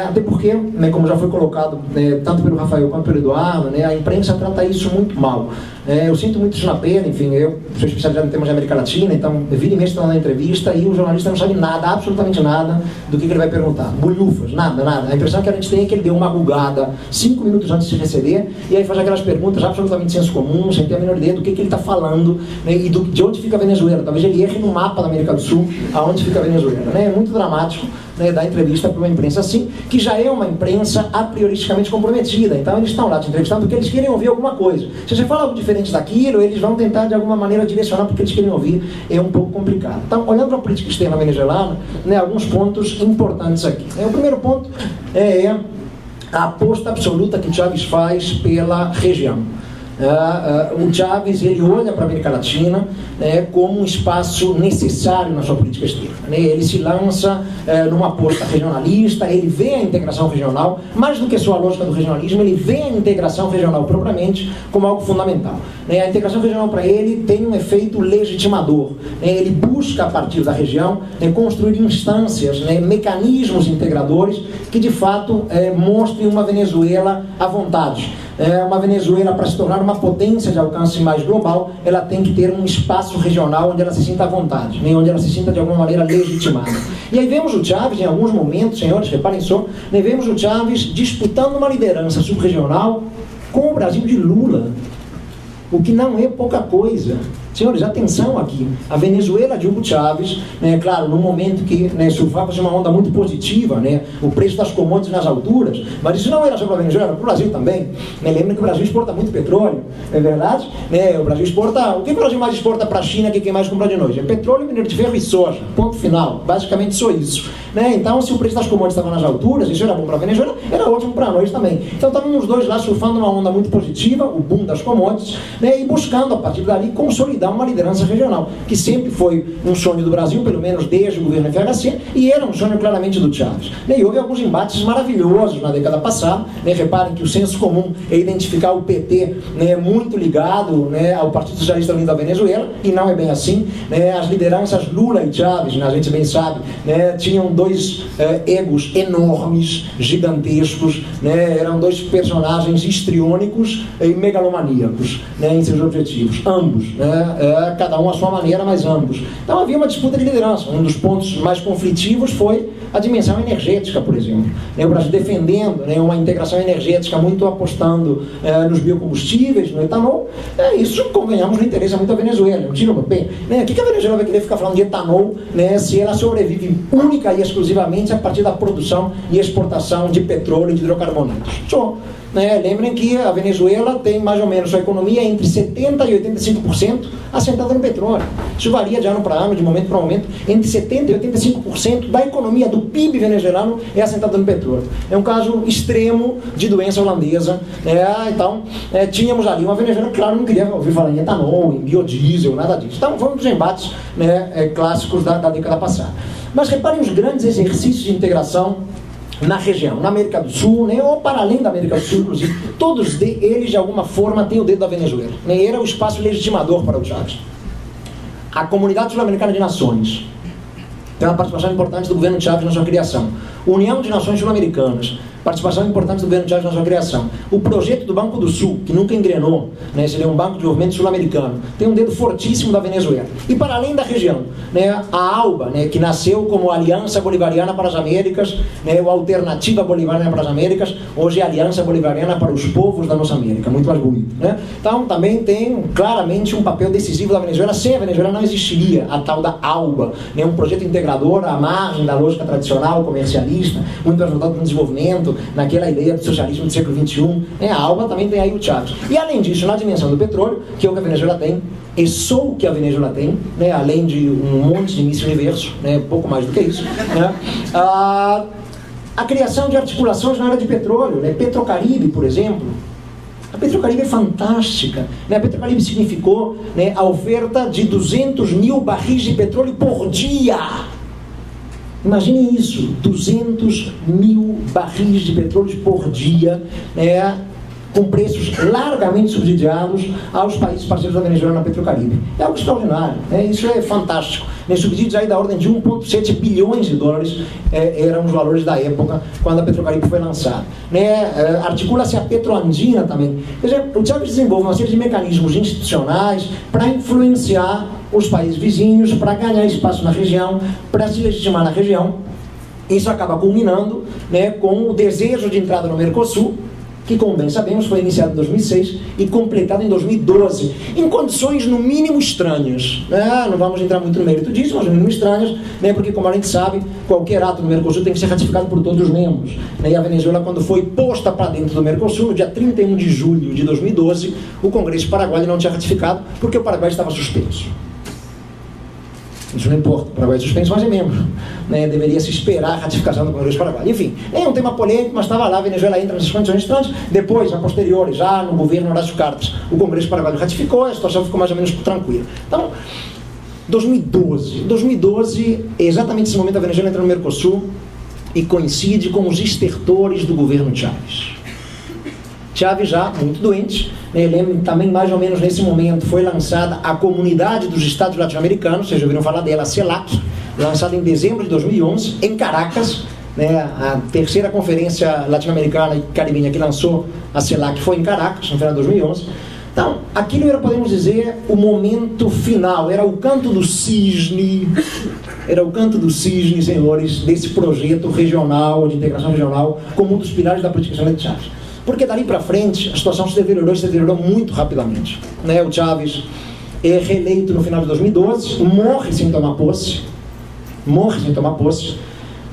até porque, né, como já foi colocado, tanto pelo Rafael quanto pelo Eduardo, né, a imprensa trata isso muito mal. Eu sinto muito isso na pena, enfim, eu sou especializado em temas de América Latina, então vira e mexe na entrevista e o jornalista não sabe nada, absolutamente nada do que ele vai perguntar. Bolhufas, nada. A impressão que a gente tem é que ele deu uma bugada 5 minutos antes de receber e aí faz aquelas perguntas absolutamente senso comum, sem ter a menor ideia do que ele está falando, né, e de onde fica a Venezuela. Talvez ele erre no mapa da América do Sul aonde fica a Venezuela. Né? É muito dramático, né, dar entrevista para uma imprensa assim, que já é uma imprensa a prioristicamente comprometida. Então eles estão lá te entrevistando porque eles querem ouvir alguma coisa. Se você fala algo diferente daquilo, eles vão tentar de alguma maneira direcionar porque eles querem ouvir. É um pouco complicado. Então, olhando para a política externa venezuelana, né, alguns pontos importantes aqui. O primeiro ponto é a aposta absoluta que Chávez faz pela região. O Chávez, ele olha para a América Latina, como um espaço necessário na sua política externa. Ele se lança numa aposta regionalista, ele vê a integração regional, mais do que só a lógica do regionalismo, ele vê a integração regional propriamente como algo fundamental. A integração regional para ele tem um efeito legitimador. Ele busca, a partir da região, construir instâncias, mecanismos integradores que de fato mostrem uma Venezuela à vontade. Uma Venezuela, para se tornar uma potência de alcance mais global, ela tem que ter um espaço regional onde ela se sinta à vontade, onde ela se sinta de alguma maneira legitimada. E aí vemos o Chávez, em alguns momentos, senhores, reparem só, vemos o Chávez disputando uma liderança subregional com o Brasil de Lula, o que não é pouca coisa. Senhores, atenção aqui, a Venezuela de Hugo Chávez, claro, num momento que surfava-se uma onda muito positiva, o preço das commodities nas alturas, mas isso não era só para a Venezuela, era para o Brasil também. Lembra que o Brasil exporta muito petróleo, é verdade? O Brasil exporta, o que o Brasil mais exporta para a China, que quem mais compra de nós? É petróleo, minério de ferro e soja, ponto final, basicamente só isso. Então, se o preço das commodities estava nas alturas, isso era bom para a Venezuela, era ótimo para nós também. Então, estavam os dois lá surfando uma onda muito positiva, o boom das commodities, e buscando, a partir dali, consolidar uma liderança regional, que sempre foi um sonho do Brasil, pelo menos desde o governo FHC, e era um sonho claramente do Chávez. E houve alguns embates maravilhosos na década passada. Reparem que o senso comum é identificar o PT muito ligado ao Partido Socialista Unido da Venezuela, e não é bem assim. As lideranças Lula e Chávez, a gente bem sabe, tinham dois egos enormes, gigantescos, eram dois personagens histriônicos e megalomaníacos em seus objetivos, ambos, cada um à sua maneira, mas ambos. Então havia uma disputa de liderança. Um dos pontos mais conflitivos foi a dimensão energética, por exemplo. O Brasil defendendo uma integração energética, muito apostando nos biocombustíveis, no etanol. Isso, convenhamos, não interessa muito a Venezuela. Não tira o pé. O que a Venezuela vai querer ficar falando de etanol, se ela sobrevive única e exclusivamente a partir da produção e exportação de petróleo e de hidrocarbonetos? Só. né? Lembrem que a Venezuela tem mais ou menos sua economia entre 70% e 85% assentada no petróleo. Isso varia de ano para ano, de momento para momento. Entre 70% e 85% da economia, do PIB venezuelano, é assentada no petróleo. É um caso extremo de doença holandesa, né? Então, tínhamos ali uma Venezuela, claro, não queria ouvir falar em etanol, em biodiesel, nada disso. Então, foi um dos embates, né, clássicos da década passada. Mas reparem os grandes exercícios de integração na região, na América do Sul, né, ou para além da América do Sul, inclusive. Todos eles, de alguma forma, têm o dedo da Venezuela. Né, era o espaço legitimador para o Chávez. A Comunidade Sul-Americana de Nações tem uma participação importante do governo Chávez na sua criação. União de Nações Sul-Americanas, participação importante do governo Chávez na sua criação. O projeto do Banco do Sul, que nunca engrenou, né, seria um banco de desenvolvimento sul-americano, tem um dedo fortíssimo da Venezuela. E para além da região, né, a ALBA, né, que nasceu como Aliança Bolivariana para as Américas, né, ou Alternativa Bolivariana para as Américas, hoje é Aliança Bolivariana para os Povos da Nossa América, muito mais bonito, né? Então também tem claramente um papel decisivo da Venezuela. Sem a Venezuela não existiria a tal da ALBA, né, um projeto integrador à margem da lógica tradicional, comercialista, muito mais voltado para o desenvolvimento, naquela ideia do socialismo do século XXI. A ALBA também tem aí o Chávez. E além disso, na dimensão do petróleo, que é o que a Venezuela tem, e só o que a Venezuela tem, né, além de um monte de míssil universo, né, pouco mais do que isso, né, a criação de articulações na área de petróleo, né, Petrocaribe, por exemplo. A Petrocaribe é fantástica, né? A Petrocaribe significou, né, a oferta de 200 mil barris de petróleo por dia. Imaginem isso, 200 mil barris de petróleo por dia, né, com preços largamente subsidiados aos países parceiros da Venezuela na Petrocaribe. É algo extraordinário, né? Isso é fantástico. Subsídios aí da ordem de 1,7 bilhões de dólares eram os valores da época, quando a Petrocaribe foi lançada. Né? Articula-se a Petroandina também. Quer dizer, o Chávez desenvolve uma série de mecanismos institucionais para influenciar os países vizinhos, para ganhar espaço na região, para se legitimar na região. Isso acaba culminando, né, com o desejo de entrada no Mercosul, que, como bem sabemos, foi iniciado em 2006 e completado em 2012, em condições no mínimo estranhas. Não vamos entrar muito no mérito disso, mas no mínimo estranhas, né, porque, como a gente sabe, qualquer ato no Mercosul tem que ser ratificado por todos os membros. Né, e a Venezuela, quando foi posta para dentro do Mercosul, no dia 31 de julho de 2012, o Congresso paraguaio não tinha ratificado, porque o Paraguai estava suspenso. Isso não importa, o Paraguai é suspenso, mas é membro, né? Deveria se esperar a ratificação do Congresso Paraguaio. Enfim, é um tema polêmico, mas estava lá, a Venezuela entra nessas condições estranhas. Depois, a posteriori, já no governo Horácio Cartes, o Congresso Paraguaio ratificou, a situação ficou mais ou menos tranquila. Então, 2012, exatamente esse momento a Venezuela entra no Mercosul e coincide com os estertores do governo Chávez. Chávez já muito doente, né? Lembro também mais ou menos nesse momento foi lançada a Comunidade dos Estados Latino-Americanos, vocês já ouviram falar dela, a CELAC, lançada em dezembro de 2011 em Caracas, né? A terceira conferência latino-americana e caribenha que lançou a CELAC foi em Caracas, no final de 2011. Então, aquilo era, podemos dizer, o momento final, era o canto do cisne, senhores, desse projeto regional, de integração regional, como um dos pilares da política externa de Chávez. Porque dali para frente a situação se deteriorou muito rapidamente. Né? O Chávez é reeleito no final de 2012, morre sem tomar posse,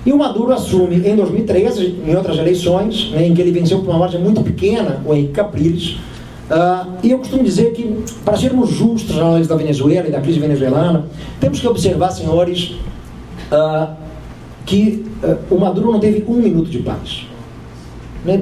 e o Maduro assume em 2013, em outras eleições, né, em que ele venceu por uma margem muito pequena, o Henrique Capriles. E eu costumo dizer que, para sermos justos na análise da Venezuela e da crise venezuelana, temos que observar, senhores, que o Maduro não teve um minuto de paz.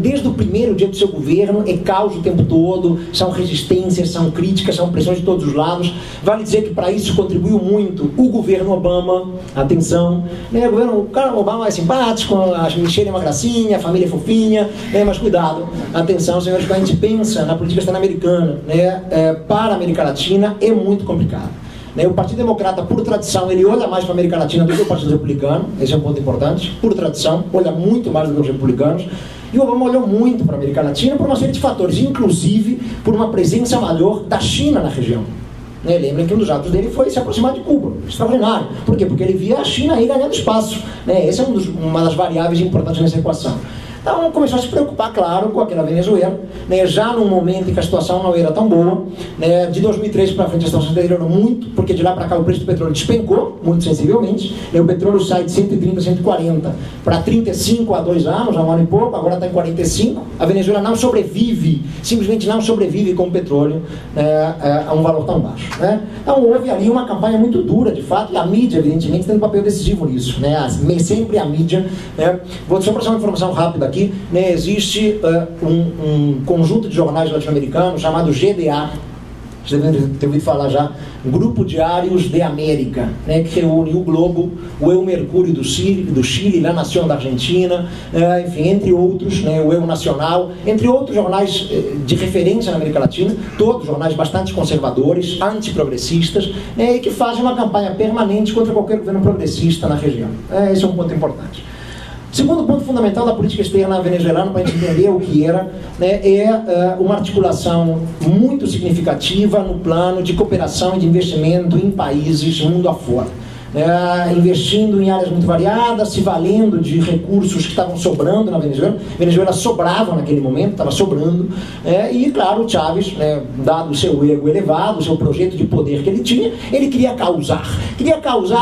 Desde o primeiro dia do seu governo é caos o tempo todo, são resistências, são críticas, são pressões de todos os lados. Vale dizer que para isso contribuiu muito o governo Obama. Atenção, né? O cara Obama é simpático, a Michelle é uma gracinha, a família é fofinha, né? Mas cuidado, atenção, senhores, quando a gente pensa na política externa americana, né, para a América Latina é muito complicado. O Partido Democrata, por tradição, ele olha mais para a América Latina do que o Partido Republicano. Esse é um ponto importante. Por tradição, olha muito mais do que os republicanos. E o Obama olhou muito para a América Latina por uma série de fatores, inclusive por uma presença maior da China na região. Lembrem que um dos atos dele foi se aproximar de Cuba. Extraordinário. Por quê? Porque ele via a China aí ganhando espaço. Essa é uma das variáveis importantes nessa equação. Então começou a se preocupar, claro, com aquela Venezuela, né, já num momento em que a situação não era tão boa, né, de 2003 para frente a situação melhorou muito, porque de lá para cá o preço do petróleo despencou muito sensivelmente, né, o petróleo sai de 130, 140 para 35 há 2 anos, há 1 ano e pouco, agora está em 45, a Venezuela não sobrevive, simplesmente não sobrevive com o petróleo a um valor tão baixo, né. Então houve ali uma campanha muito dura, de fato, e a mídia, evidentemente, tem um papel decisivo nisso, né, sempre a mídia, né. Vou só passar uma informação rápida aqui, né, existe um conjunto de jornais latino-americanos chamado GDA, vocês devem ter ouvido falar já, Grupo Diários de América, né, que reúne o Globo, o El Mercúrio do Chile, La Nación da Argentina, enfim, entre outros, né, o El Nacional, entre outros jornais de referência na América Latina, todos jornais bastante conservadores, antiprogressistas, e que fazem uma campanha permanente contra qualquer governo progressista na região. Esse é um ponto importante. Segundo ponto fundamental da política externa venezuelana, para a gente entender o que era, né, uma articulação muito significativa no plano de cooperação e de investimento em países mundo afora. Investindo em áreas muito variadas, se valendo de recursos que estavam sobrando na Venezuela. A Venezuela sobrava naquele momento, estava sobrando, e claro, o Chávez, né, dado o seu ego elevado, o seu projeto de poder que ele tinha, ele queria causar,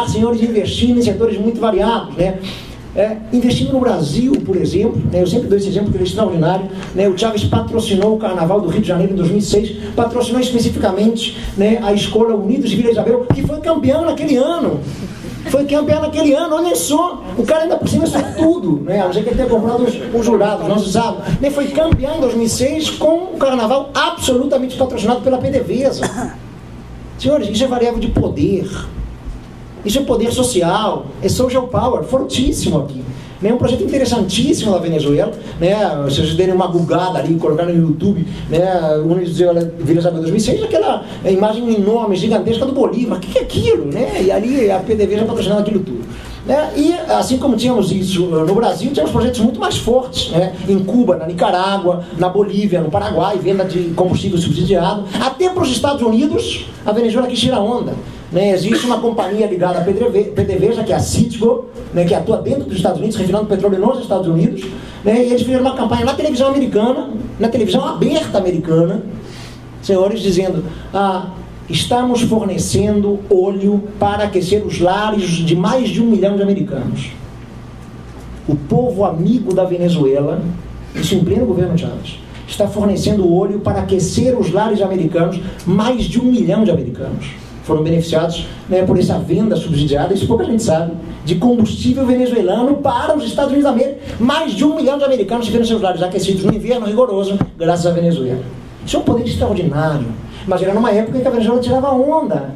senhores, investindo em setores muito variados, né? Investindo no Brasil, por exemplo, né, eu sempre dou esse exemplo que ele é extraordinário, né, o Chávez patrocinou o Carnaval do Rio de Janeiro em 2006, patrocinou especificamente, né, a Escola Unidos de Vila Isabel, que foi campeã naquele ano. Olha só, o cara ainda por cima sabe tudo, né? A não ser que ele tenha comprado os jurados, não se sabe. Né? Foi campeão em 2006 com o Carnaval absolutamente patrocinado pela PDVSA. Senhores, isso é variável de poder. Isso é poder social, é social power, fortíssimo aqui. É um projeto interessantíssimo da Venezuela, né? Se vocês derem uma googada ali, colocar no YouTube, né? Vila Isabel 2006, aquela imagem enorme, gigantesca do Bolívar, o que é aquilo, né? E ali a PDV já patrocinando aquilo tudo. E assim como tínhamos isso no Brasil, tínhamos projetos muito mais fortes, né? Em Cuba, na Nicarágua, na Bolívia, no Paraguai, venda de combustível subsidiado, até para os Estados Unidos, a Venezuela quis tirar onda. Né, existe uma companhia ligada à PDVSA, que é a Citgo, né, que atua dentro dos Estados Unidos, refinando petróleo nos Estados Unidos, né, e eles fizeram uma campanha na televisão americana, na televisão aberta americana, senhores, dizendo: estamos fornecendo óleo para aquecer os lares de mais de 1 milhão de americanos. O povo amigo da Venezuela, isso em pleno governo Chávez, está fornecendo óleo para aquecer os lares americanos, mais de 1 milhão de americanos foram beneficiados, né, por essa venda subsidiada, isso pouca gente sabe, de combustível venezuelano para os Estados Unidos da América. Mais de 1 milhão de americanos tiveram seus lares aquecidos no inverno rigoroso, graças à Venezuela. Isso é um poder extraordinário. Mas era numa época em que a Venezuela tirava onda.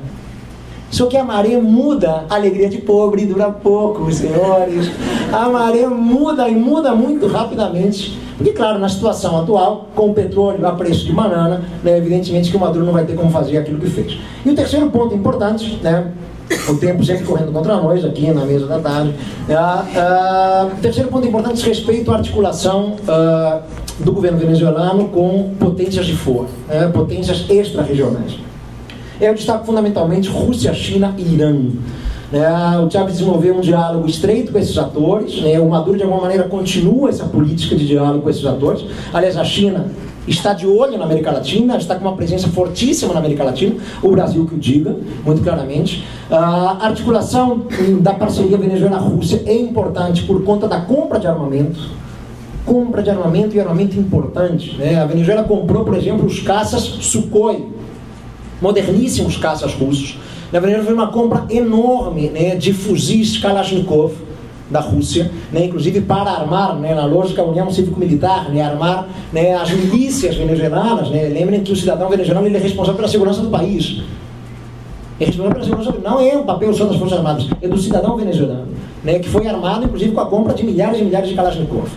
Só que a maré muda, a alegria de pobre dura pouco, senhores. A maré muda, e muda muito rapidamente. Porque, claro, na situação atual, com o petróleo a preço de banana, né, evidentemente que o Maduro não vai ter como fazer aquilo que fez. E o terceiro ponto importante, né, o tempo sempre correndo contra nós aqui na mesa da tarde, o terceiro ponto importante diz respeito à articulação do governo venezuelano com potências de fora, potências extra-regionais. Eu destaco fundamentalmente Rússia, China e Irã. O Chávez desenvolveu um diálogo estreito com esses atores, o Maduro de alguma maneira continua essa política de diálogo com esses atores. Aliás, a China está de olho na América Latina, está com uma presença fortíssima na América Latina, o Brasil que o diga, muito claramente. A articulação da parceria Venezuela-Rússia é importante por conta da compra de armamento e armamento importante. A Venezuela comprou, por exemplo, os caças Sukhoi, moderníssimos caças russos. Na Venezuela foi uma compra enorme, de fuzis Kalashnikov da Rússia, inclusive para armar, na lógica da União Cívico-Militar, armar as milícias venezuelanas. Lembrem que o cidadão venezuelano ele é responsável pela segurança do país. É responsável pela segurança do... Não é um papel só das Forças Armadas, é do cidadão venezuelano, que foi armado, inclusive, com a compra de milhares e milhares de Kalashnikov.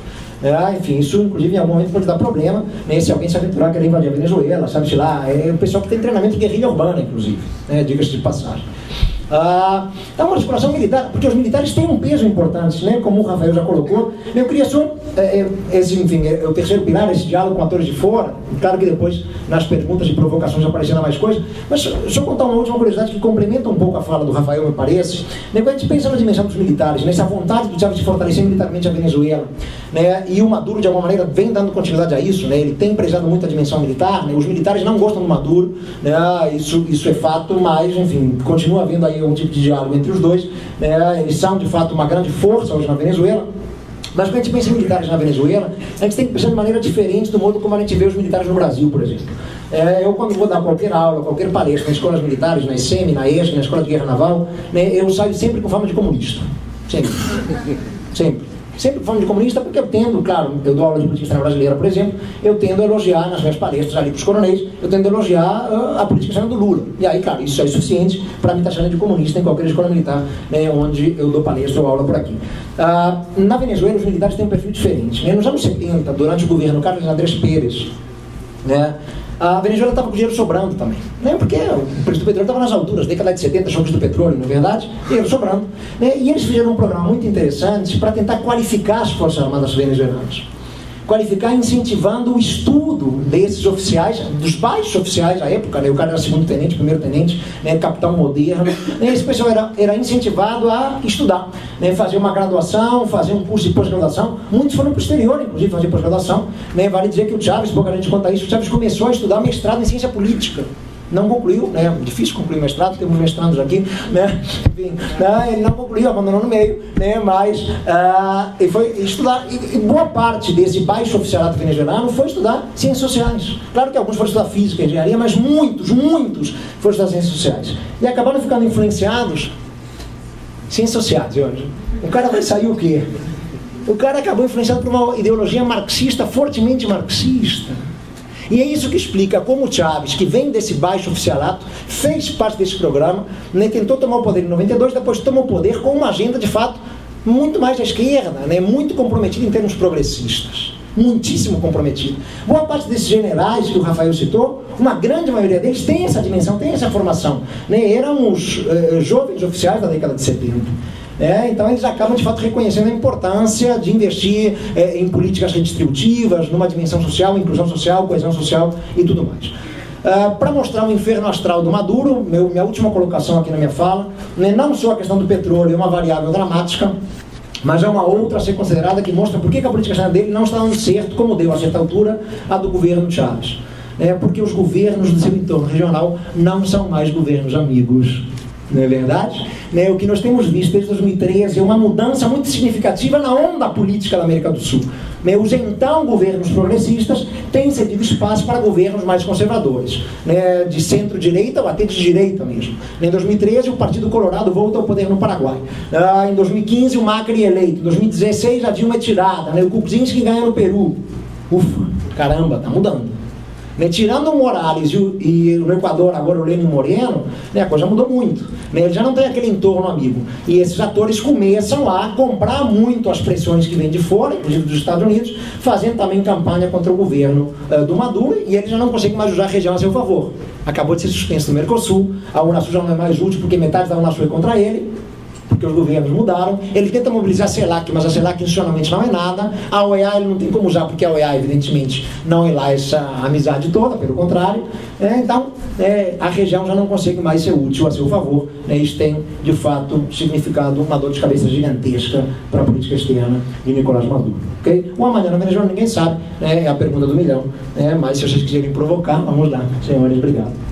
Enfim, isso inclusive em algum momento pode dar problema, se alguém se aventurar a querer invadir a Venezuela, sabe-se lá, é o pessoal que tem treinamento de guerrilha urbana, inclusive, diga-se de passagem. Então, uma articulação militar, porque os militares têm um peso importante, né? Como o Rafael já colocou. Eu queria só, enfim, o terceiro pilar, esse diálogo com atores de fora. Claro que depois, nas perguntas e provocações, apareceram mais coisas, mas só contar uma última curiosidade que complementa um pouco a fala do Rafael, me parece. Quando a gente pensa na dimensão dos militares, nessa vontade do Chávez de fortalecer militarmente a Venezuela, né? E o Maduro, de alguma maneira, vem dando continuidade a isso, né? Ele tem prezado muito a dimensão militar, né? Os militares não gostam do Maduro, né? Isso é fato, mas, enfim, continua havendo aí um tipo de diálogo entre os dois, né? Eles são, de fato, uma grande força hoje na Venezuela. Mas quando a gente pensa em militares na Venezuela, a gente tem que pensar de maneira diferente do modo como a gente vê os militares no Brasil, por exemplo. Eu, quando vou dar qualquer aula, qualquer palestra nas escolas militares, na ESEMI, na ESC, na Escola de Guerra Naval, né, eu saio sempre com fama de comunista. Sempre. Sempre. Sempre com fama de comunista, porque eu tendo, claro, eu dou aula de política externa brasileira, por exemplo, eu tendo a elogiar nas minhas palestras ali para os coronéis, eu tendo a elogiar a política externa do Lula. E aí, claro, isso é suficiente para me taxar de comunista em qualquer escola militar, né, onde eu dou palestra ou aula por aqui. Na Venezuela, os militares têm um perfil diferente. Né? Nos anos 70, durante o governo Carlos Andrés Pérez, né, a Venezuela estava com dinheiro sobrando também, né? Porque o preço do petróleo estava nas alturas, década de 70, choques do petróleo, não é verdade? Dinheiro sobrando, né? E eles fizeram um programa muito interessante para tentar qualificar as Forças Armadas venezuelanas. Qualificar incentivando o estudo desses oficiais, dos baixos oficiais à época, né? O cara era segundo tenente, primeiro tenente, né? Capitão moderno, né? Esse pessoal era incentivado a estudar, né? Fazer uma graduação, fazer um curso de pós-graduação. Muitos foram para o exterior, inclusive, fazer pós-graduação, né? Vale dizer que o Chávez, pouca gente conta isso, o Chávez começou a estudar mestrado em ciência política. Não concluiu, né? Difícil concluir mestrado, temos mestrandos aqui, né? Enfim, ele não concluiu, abandonou no meio, né? Mas ele foi estudar, e boa parte desse baixo oficialato venezuelano foi estudar ciências sociais. Claro que alguns foram estudar física e engenharia, mas muitos foram estudar ciências sociais. E acabaram ficando influenciados ciências sociais hoje. O cara vai sair o quê? O cara acabou influenciado por uma ideologia marxista, fortemente marxista. E é isso que explica como o Chávez, que vem desse baixo oficialato, fez parte desse programa, né, tentou tomar o poder em 92, depois tomou o poder com uma agenda, de fato, muito mais da esquerda, né, muito comprometida em termos progressistas. Muitíssimo comprometido. Boa parte desses generais que o Rafael citou, uma grande maioria deles tem essa dimensão, tem essa formação. Né, eram os jovens oficiais da década de 70. Então eles acabam de fato reconhecendo a importância de investir em políticas redistributivas, numa dimensão social, inclusão social, coesão social e tudo mais. Para mostrar o inferno astral do Maduro, minha última colocação aqui na minha fala, né, não só a questão do petróleo é uma variável dramática, mas é uma outra a ser considerada que mostra por que a política externa dele não está dando certo, como deu a certa altura a do governo Chávez. Porque os governos do seu entorno regional não são mais governos amigos. Não é verdade? O que nós temos visto desde 2013 é uma mudança muito significativa na onda política da América do Sul. Os então governos progressistas têm cedido espaço para governos mais conservadores, de centro-direita ou até de direita mesmo. Em 2013 o Partido Colorado volta ao poder no Paraguai. Em 2015 o Macri é eleito. Em 2016 a Dilma é tirada. O Kuczynski ganha no Peru. Ufa, caramba, está mudando. Tirando o Morales e no Equador agora o Lenin Moreno, a coisa mudou muito. Ele já não tem aquele entorno amigo. E esses atores começam a comprar muito as pressões que vêm de fora, inclusive dos Estados Unidos, fazendo também campanha contra o governo do Maduro, e ele já não consegue mais usar a região a seu favor. Acabou de ser suspenso do Mercosul, a Unasul já não é mais útil porque metade da Unasul é contra ele, porque os governos mudaram. Ele tenta mobilizar a CELAC, mas a CELAC institucionalmente não é nada. A OEA ele não tem como usar, porque a OEA evidentemente não é lá essa amizade toda, pelo contrário. Então a região já não consegue mais ser útil a seu favor. Isso tem de fato significado uma dor de cabeça gigantesca para a política externa de Nicolás Maduro. Okay? O amanhã na Venezuela ninguém sabe, é a pergunta do milhão, mas se vocês quiserem provocar, vamos lá. Senhores, obrigado.